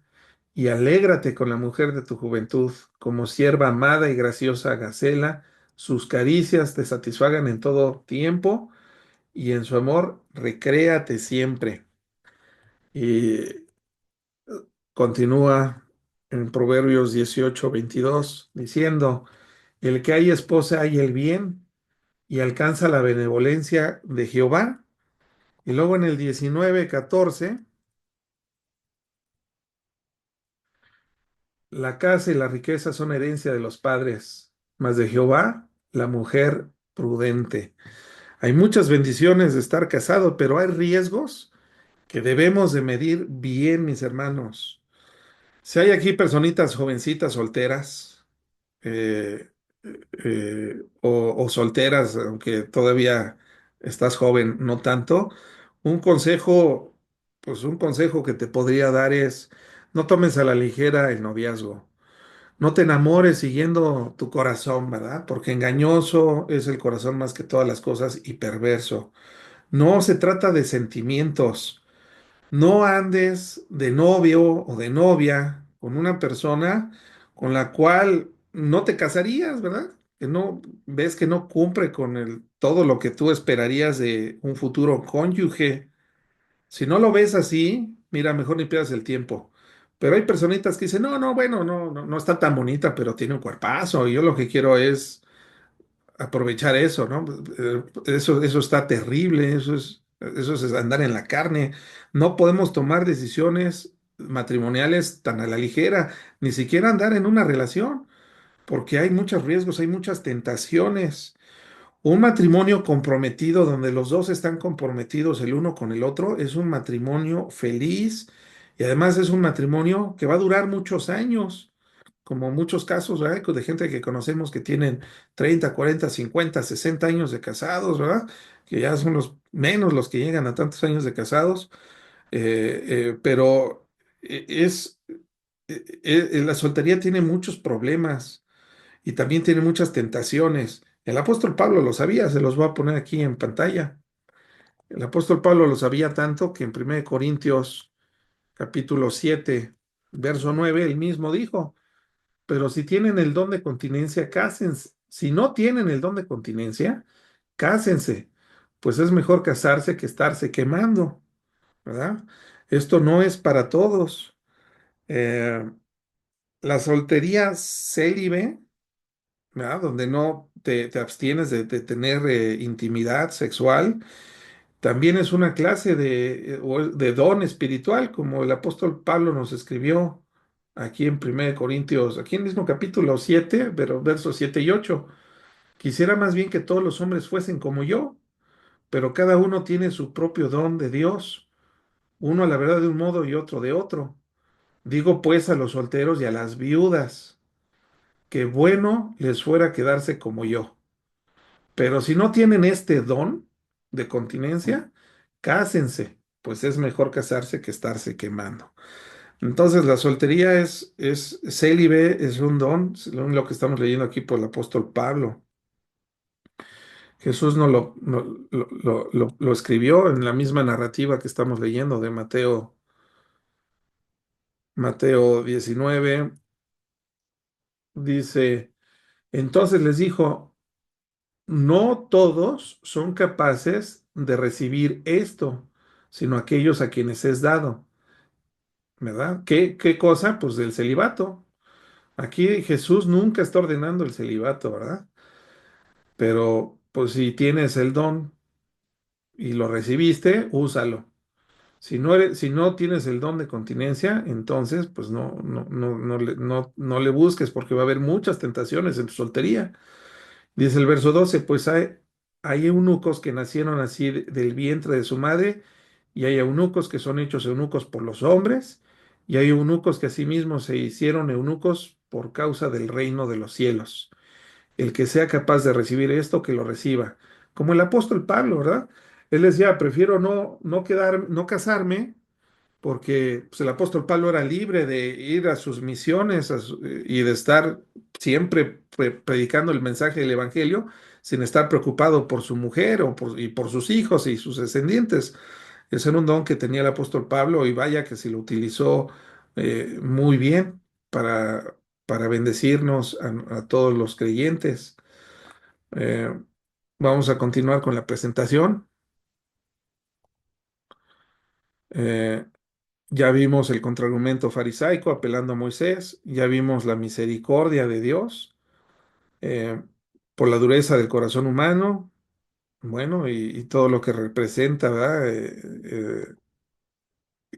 y alégrate con la mujer de tu juventud, como sierva amada y graciosa Gacela, sus caricias te satisfagan en todo tiempo y en su amor recréate siempre. Y continúa en Proverbios 18:22 diciendo, el que hay esposa hay el bien y alcanza la benevolencia de Jehová. Y luego en el 19:14, la casa y la riqueza son herencia de los padres, mas de Jehová la mujer prudente. Hay muchas bendiciones de estar casado, pero hay riesgos que debemos de medir bien, mis hermanos. Si hay aquí personitas jovencitas solteras, eh, o solteras, aunque todavía estás joven, no tanto, un consejo, pues un consejo que te podría dar es, no tomes a la ligera el noviazgo. No te enamores siguiendo tu corazón, ¿verdad? Porque engañoso es el corazón más que todas las cosas y perverso. No se trata de sentimientos. No andes de novio o de novia con una persona con la cual no te casarías, ¿verdad? Que no ves que no cumple con todo lo que tú esperarías de un futuro cónyuge. Si no lo ves así, mira, mejor ni pierdas el tiempo. Pero hay personitas que dicen, no, no, bueno, no está tan bonita, pero tiene un cuerpazo. Y yo lo que quiero es aprovechar eso, ¿no? Eso está terrible, eso es andar en la carne. No podemos tomar decisiones matrimoniales tan a la ligera, ni siquiera andar en una relación, porque hay muchos riesgos, hay muchas tentaciones. Un matrimonio comprometido donde los dos están comprometidos el uno con el otro es un matrimonio feliz y además es un matrimonio que va a durar muchos años, como muchos casos, ¿verdad? De gente que conocemos que tienen 30, 40, 50, 60 años de casados, ¿verdad? Que ya son los menos los que llegan a tantos años de casados, pero la soltería tiene muchos problemas y también tiene muchas tentaciones. El apóstol Pablo lo sabía, se los voy a poner aquí en pantalla. El apóstol Pablo lo sabía tanto que en 1 Corintios capítulo 7 verso 9 él mismo dijo, pero si tienen el don de continencia, cásense. Si no tienen el don de continencia, cásense, pues es mejor casarse que estarse quemando, ¿verdad? Esto no es para todos. Eh, la soltería célibe, ¿verdad? Donde no te abstienes de tener intimidad sexual, también es una clase de don espiritual, como el apóstol Pablo nos escribió aquí en 1 Corintios, aquí en el mismo capítulo 7, pero versos 7 y 8. Quisiera más bien que todos los hombres fuesen como yo, pero cada uno tiene su propio don de Dios, uno a la verdad de un modo y otro de otro. Digo pues a los solteros y a las viudas, que bueno les fuera quedarse como yo. Pero si no tienen este don de continencia, cásense, pues es mejor casarse que estarse quemando. Entonces, la soltería es célibe, es un don, según lo que estamos leyendo aquí por el apóstol Pablo. Jesús no lo escribió en la misma narrativa que estamos leyendo de Mateo 19. Dice, entonces les dijo, no todos son capaces de recibir esto, sino aquellos a quienes es dado, ¿verdad? ¿Qué cosa? Pues del celibato. Aquí Jesús nunca está ordenando el celibato, ¿verdad? Pero pues si tienes el don y lo recibiste, úsalo. Si no tienes el don de continencia, entonces pues no le busques porque va a haber muchas tentaciones en tu soltería. Dice el verso 12, pues hay eunucos que nacieron así del vientre de su madre, y hay eunucos que son hechos eunucos por los hombres, y hay eunucos que asimismo se hicieron eunucos por causa del reino de los cielos. El que sea capaz de recibir esto, que lo reciba. Como el apóstol Pablo, ¿verdad? Él decía, prefiero no casarme, porque pues, el apóstol Pablo era libre de ir a sus misiones y de estar siempre predicando el mensaje del evangelio sin estar preocupado por su mujer y por sus hijos y sus descendientes. Ese era un don que tenía el apóstol Pablo y vaya que se lo utilizó muy bien para, para bendecirnos a todos los creyentes. Eh, Vamos a continuar con la presentación. Eh, ya vimos el contraargumento farisaico apelando a Moisés, ya vimos la misericordia de Dios eh, por la dureza del corazón humano, bueno, y todo lo que representa, ¿verdad?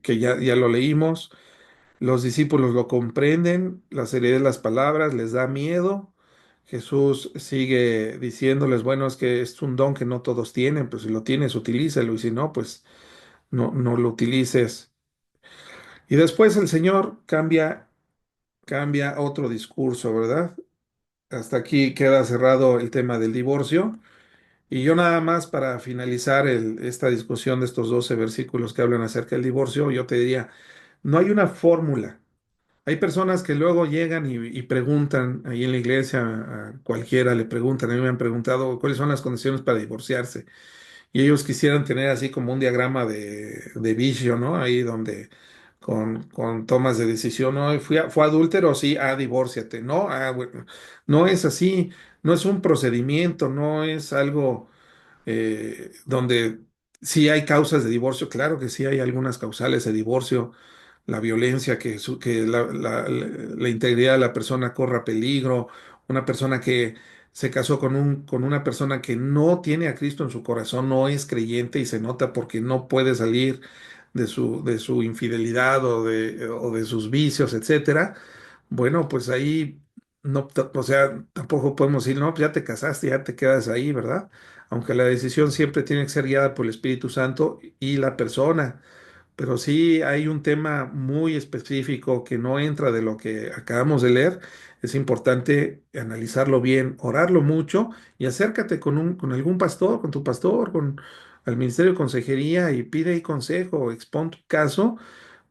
Que ya lo leímos. Los discípulos lo comprenden, la seriedad de las palabras les da miedo. Jesús sigue diciéndoles, bueno, es que es un don que no todos tienen, pues si lo tienes, utilízalo, y si no, pues no lo utilices. Y después el Señor cambia otro discurso, ¿verdad? Hasta aquí queda cerrado el tema del divorcio. Y yo nada más para finalizar esta discusión de estos 12 versículos que hablan acerca del divorcio, yo te diría, no hay una fórmula. Hay personas que luego llegan y preguntan ahí en la iglesia, a cualquiera le preguntan, a mí me han preguntado cuáles son las condiciones para divorciarse. Y ellos quisieran tener así como un diagrama de vicio, ¿no? Ahí donde con tomas de decisión, ¿no? ¿Fue adúltero? Sí, divórciate. No, bueno, no es así, no es un procedimiento, no es algo donde sí hay causas de divorcio, claro que sí hay algunas causales de divorcio, la violencia, que la integridad de la persona corra peligro, una persona que se casó con una persona que no tiene a Cristo en su corazón, no es creyente y se nota porque no puede salir de su infidelidad o de sus vicios, etcétera. Bueno, pues ahí no, o sea, tampoco podemos decir, no, pues ya te casaste, ya te quedas ahí, ¿verdad? Aunque la decisión siempre tiene que ser guiada por el Espíritu Santo y la persona. Pero sí hay un tema muy específico que no entra de lo que acabamos de leer. Es importante analizarlo bien, orarlo mucho y acércate con algún pastor, con tu pastor, al Ministerio de Consejería y pide ahí consejo, expón tu caso,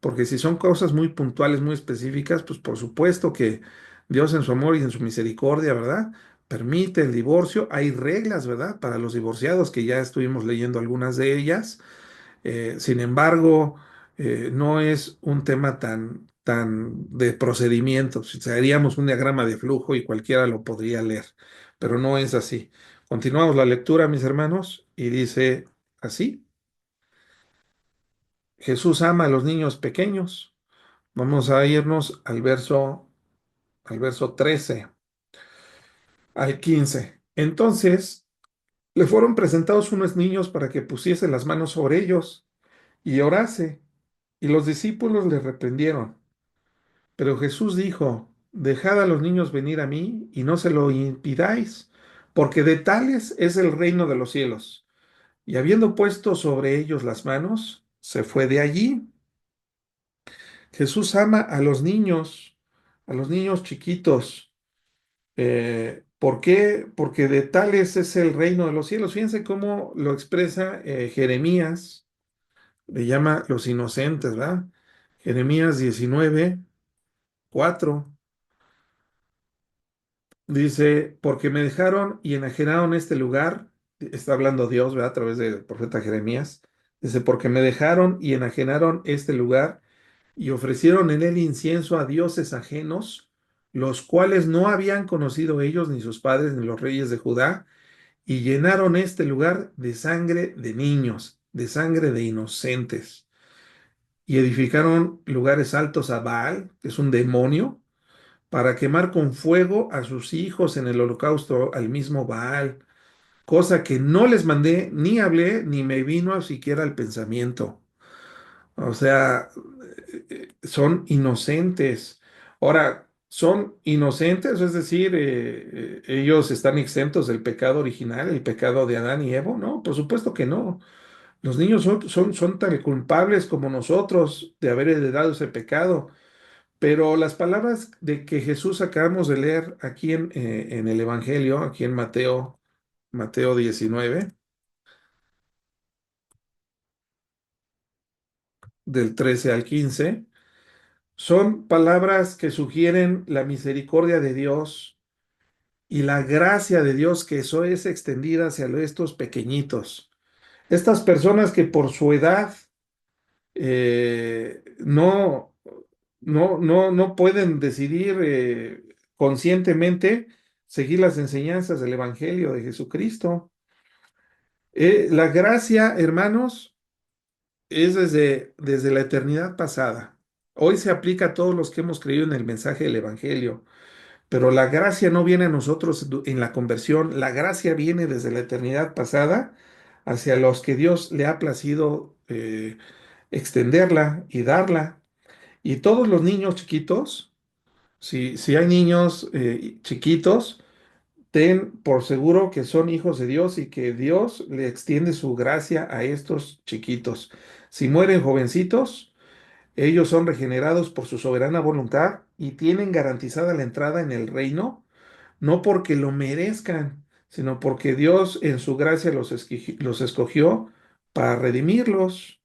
porque si son cosas muy puntuales, muy específicas, pues por supuesto que Dios en su amor y en su misericordia, ¿verdad? Permite el divorcio. Hay reglas, ¿verdad? Para los divorciados, que ya estuvimos leyendo algunas de ellas. Sin embargo, no es un tema tan de procedimiento. Si haríamos un diagrama de flujo y cualquiera lo podría leer, pero no es así. Continuamos la lectura, mis hermanos, y dice así: Jesús ama a los niños pequeños. Vamos a irnos al verso 13 al 15. Entonces le fueron presentados unos niños para que pusiese las manos sobre ellos y orase, y los discípulos le reprendieron. Pero Jesús dijo, dejad a los niños venir a mí y no se lo impidáis, porque de tales es el reino de los cielos. Y habiendo puesto sobre ellos las manos, se fue de allí. Jesús ama a los niños chiquitos. ¿Por qué? Porque de tales es el reino de los cielos. Fíjense cómo lo expresa Jeremías, le llama los inocentes, ¿verdad? Jeremías 19:4. Dice, porque me dejaron y enajenaron este lugar, está hablando Dios, ¿verdad? A través del profeta Jeremías. Dice, porque me dejaron y enajenaron este lugar y ofrecieron en él incienso a dioses ajenos, los cuales no habían conocido ellos, ni sus padres, ni los reyes de Judá, y llenaron este lugar de sangre de niños, de sangre de inocentes, y edificaron lugares altos a Baal, que es un demonio, para quemar con fuego a sus hijos en el holocausto al mismo Baal, cosa que no les mandé, ni hablé, ni me vino a siquiera al pensamiento. O sea, son inocentes. Ahora, son inocentes, es decir, ellos están exentos del pecado original, el pecado de Adán y Eva, ¿no? Por supuesto que no. Los niños son tan culpables como nosotros de haber heredado ese pecado. Pero las palabras de que Jesús acabamos de leer aquí en el Evangelio, aquí en Mateo 19, del 13 al 15, son palabras que sugieren la misericordia de Dios y la gracia de Dios que eso es extendida hacia estos pequeñitos. Estas personas que por su edad no, no pueden decidir conscientemente seguir las enseñanzas del Evangelio de Jesucristo. La gracia, hermanos, es desde la eternidad pasada. Hoy se aplica a todos los que hemos creído en el mensaje del Evangelio, pero la gracia no viene a nosotros en la conversión, la gracia viene desde la eternidad pasada hacia los que Dios le ha placido extenderla y darla. Y todos los niños chiquitos, si hay niños chiquitos, ten por seguro que son hijos de Dios y que Dios le extiende su gracia a estos chiquitos. Si mueren jovencitos, ellos son regenerados por su soberana voluntad y tienen garantizada la entrada en el reino, no porque lo merezcan, sino porque Dios en su gracia los escogió para redimirlos.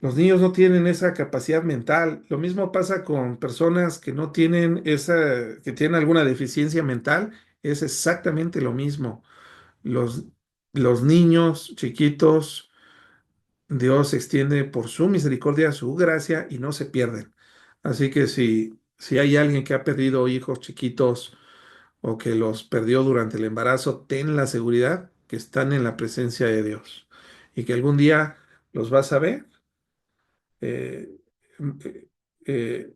Los niños no tienen esa capacidad mental. Lo mismo pasa con personas que no tienen que tienen alguna deficiencia mental. Es exactamente lo mismo. Los, los niños chiquitos, Dios extiende por su misericordia, su gracia y no se pierden. Así que si hay alguien que ha perdido hijos chiquitos o que los perdió durante el embarazo, ten la seguridad que están en la presencia de Dios y que algún día los vas a ver. eh, eh, eh,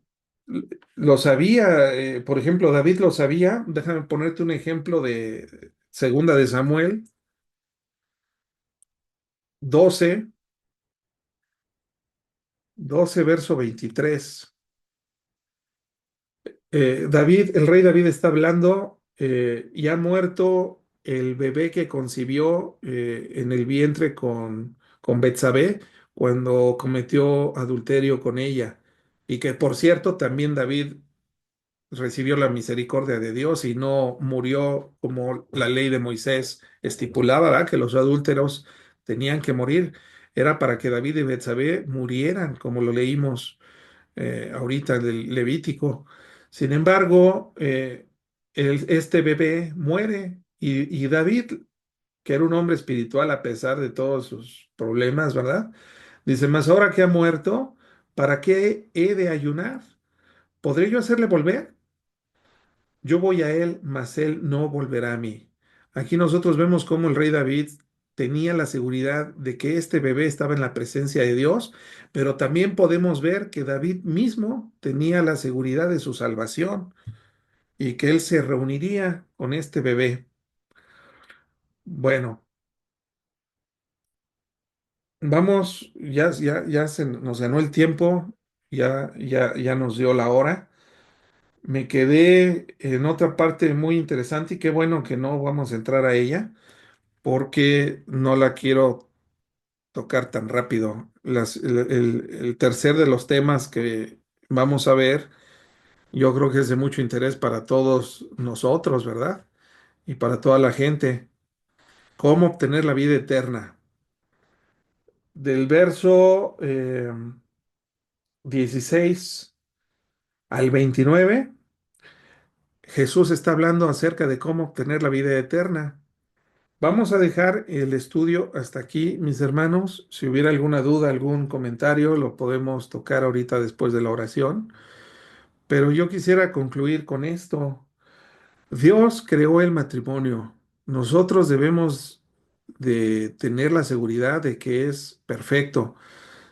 lo sabía, por ejemplo, David lo sabía. Déjame ponerte un ejemplo de Segunda de Samuel 12, 12 verso 23. David, el rey David está hablando y ha muerto el bebé que concibió en el vientre con Betsabé cuando cometió adulterio con ella. Y que por cierto también David recibió la misericordia de Dios y no murió como la ley de Moisés estipulaba, ¿verdad? Que los adúlteros tenían que morir. Era para que David y Betsabé murieran, como lo leímos ahorita del Levítico. Sin embargo, este bebé muere y David, que era un hombre espiritual a pesar de todos sus problemas, ¿verdad? Dice, mas ahora que ha muerto, ¿para qué he de ayunar? ¿Podré yo hacerle volver? Yo voy a él, mas él no volverá a mí. Aquí nosotros vemos cómo el rey David tenía la seguridad de que este bebé estaba en la presencia de Dios, pero también podemos ver que David mismo tenía la seguridad de su salvación y que él se reuniría con este bebé. Bueno, vamos, ya se nos ganó el tiempo, ya nos dio la hora. Me quedé en otra parte muy interesante y qué bueno que no vamos a entrar a ella porque no la quiero tocar tan rápido. El tercer de los temas que vamos a ver, yo creo que es de mucho interés para todos nosotros, ¿verdad? Y para toda la gente. ¿Cómo obtener la vida eterna? Del verso 16 al 29, Jesús está hablando acerca de cómo obtener la vida eterna. Vamos a dejar el estudio hasta aquí, mis hermanos. Si hubiera alguna duda, algún comentario, lo podemos tocar ahorita después de la oración. Pero yo quisiera concluir con esto. Dios creó el matrimonio. Nosotros debemos de tener la seguridad de que es perfecto.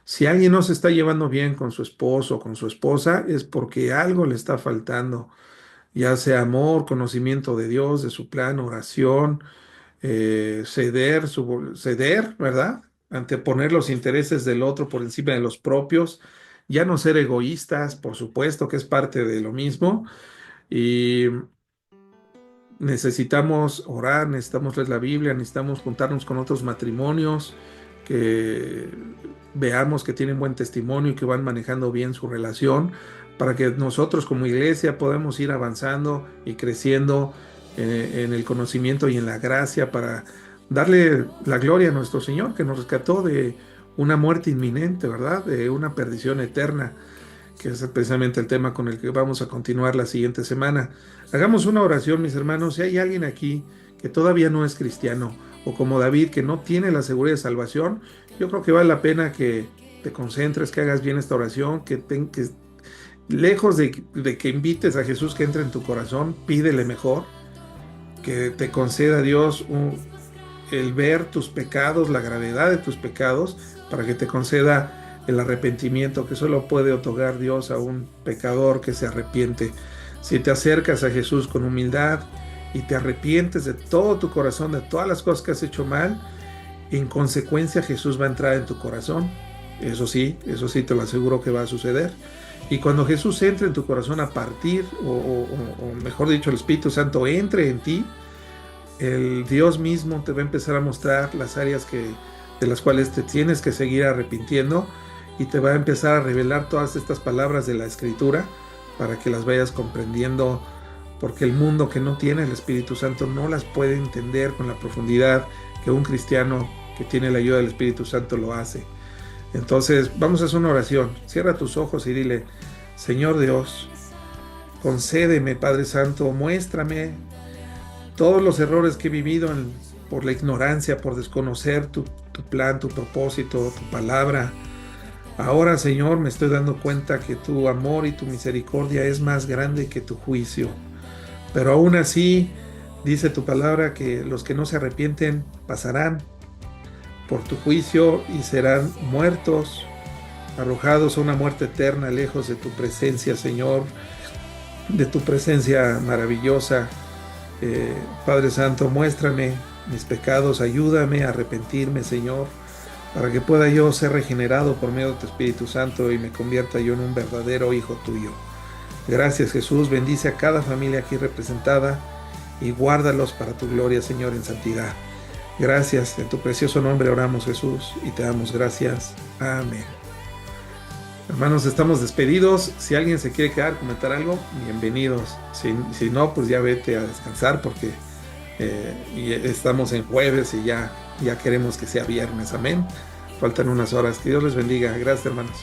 Si alguien no se está llevando bien con su esposo o con su esposa, es porque algo le está faltando, ya sea amor, conocimiento de Dios, de su plan, oración ceder, ¿verdad? Anteponer los intereses del otro por encima de los propios, ya no ser egoístas, por supuesto que es parte de lo mismo, y necesitamos orar, necesitamos leer la Biblia, necesitamos juntarnos con otros matrimonios que veamos que tienen buen testimonio y que van manejando bien su relación para que nosotros como iglesia podamos ir avanzando y creciendo en el conocimiento y en la gracia para darle la gloria a nuestro Señor que nos rescató de una muerte inminente, ¿verdad? De una perdición eterna. que es precisamente el tema con el que vamos a continuar la siguiente semana. Hagamos una oración, mis hermanos. Si hay alguien aquí que todavía no es cristiano, o como David, que no tiene la seguridad de salvación, yo creo que vale la pena que te concentres, que hagas bien esta oración, que lejos de que invites a Jesús que entre en tu corazón, pídele mejor, que te conceda Dios el ver tus pecados, la gravedad de tus pecados, para que te conceda el arrepentimiento que solo puede otorgar Dios a un pecador que se arrepiente. Si te acercas a Jesús con humildad y te arrepientes de todo tu corazón, de todas las cosas que has hecho mal, en consecuencia Jesús va a entrar en tu corazón. Eso sí te lo aseguro que va a suceder. Y cuando Jesús entre en tu corazón a partir, o mejor dicho, el Espíritu Santo entre en ti, el Dios mismo te va a empezar a mostrar las áreas de las cuales te tienes que seguir arrepintiendo, y te va a empezar a revelar todas estas palabras de la Escritura para que las vayas comprendiendo, porque el mundo que no tiene el Espíritu Santo no las puede entender con la profundidad que un cristiano que tiene la ayuda del Espíritu Santo lo hace. Entonces vamos a hacer una oración. Cierra tus ojos y dile: Señor Dios, concédeme, Padre Santo, muéstrame todos los errores que he vivido por la ignorancia, por desconocer tu plan, tu propósito, tu palabra. Ahora, Señor, me estoy dando cuenta que tu amor y tu misericordia es más grande que tu juicio. Pero aún así, dice tu palabra que los que no se arrepienten pasarán por tu juicio y serán muertos, arrojados a una muerte eterna, lejos de tu presencia, Señor, de tu presencia maravillosa. Padre Santo, muéstrame mis pecados, ayúdame a arrepentirme, Señor, para que pueda yo ser regenerado por medio de tu Espíritu Santo y me convierta yo en un verdadero hijo tuyo. Gracias, Jesús. Bendice a cada familia aquí representada y guárdalos para tu gloria, Señor, en santidad. Gracias, en tu precioso nombre oramos, Jesús, y te damos gracias. Amén. Hermanos, estamos despedidos. Si alguien se quiere quedar, comentar algo, bienvenidos. Si no, pues ya vete a descansar, porque y estamos en jueves y ya queremos que sea viernes. Amén. Faltan unas horas. Que Dios les bendiga. Gracias, hermanos.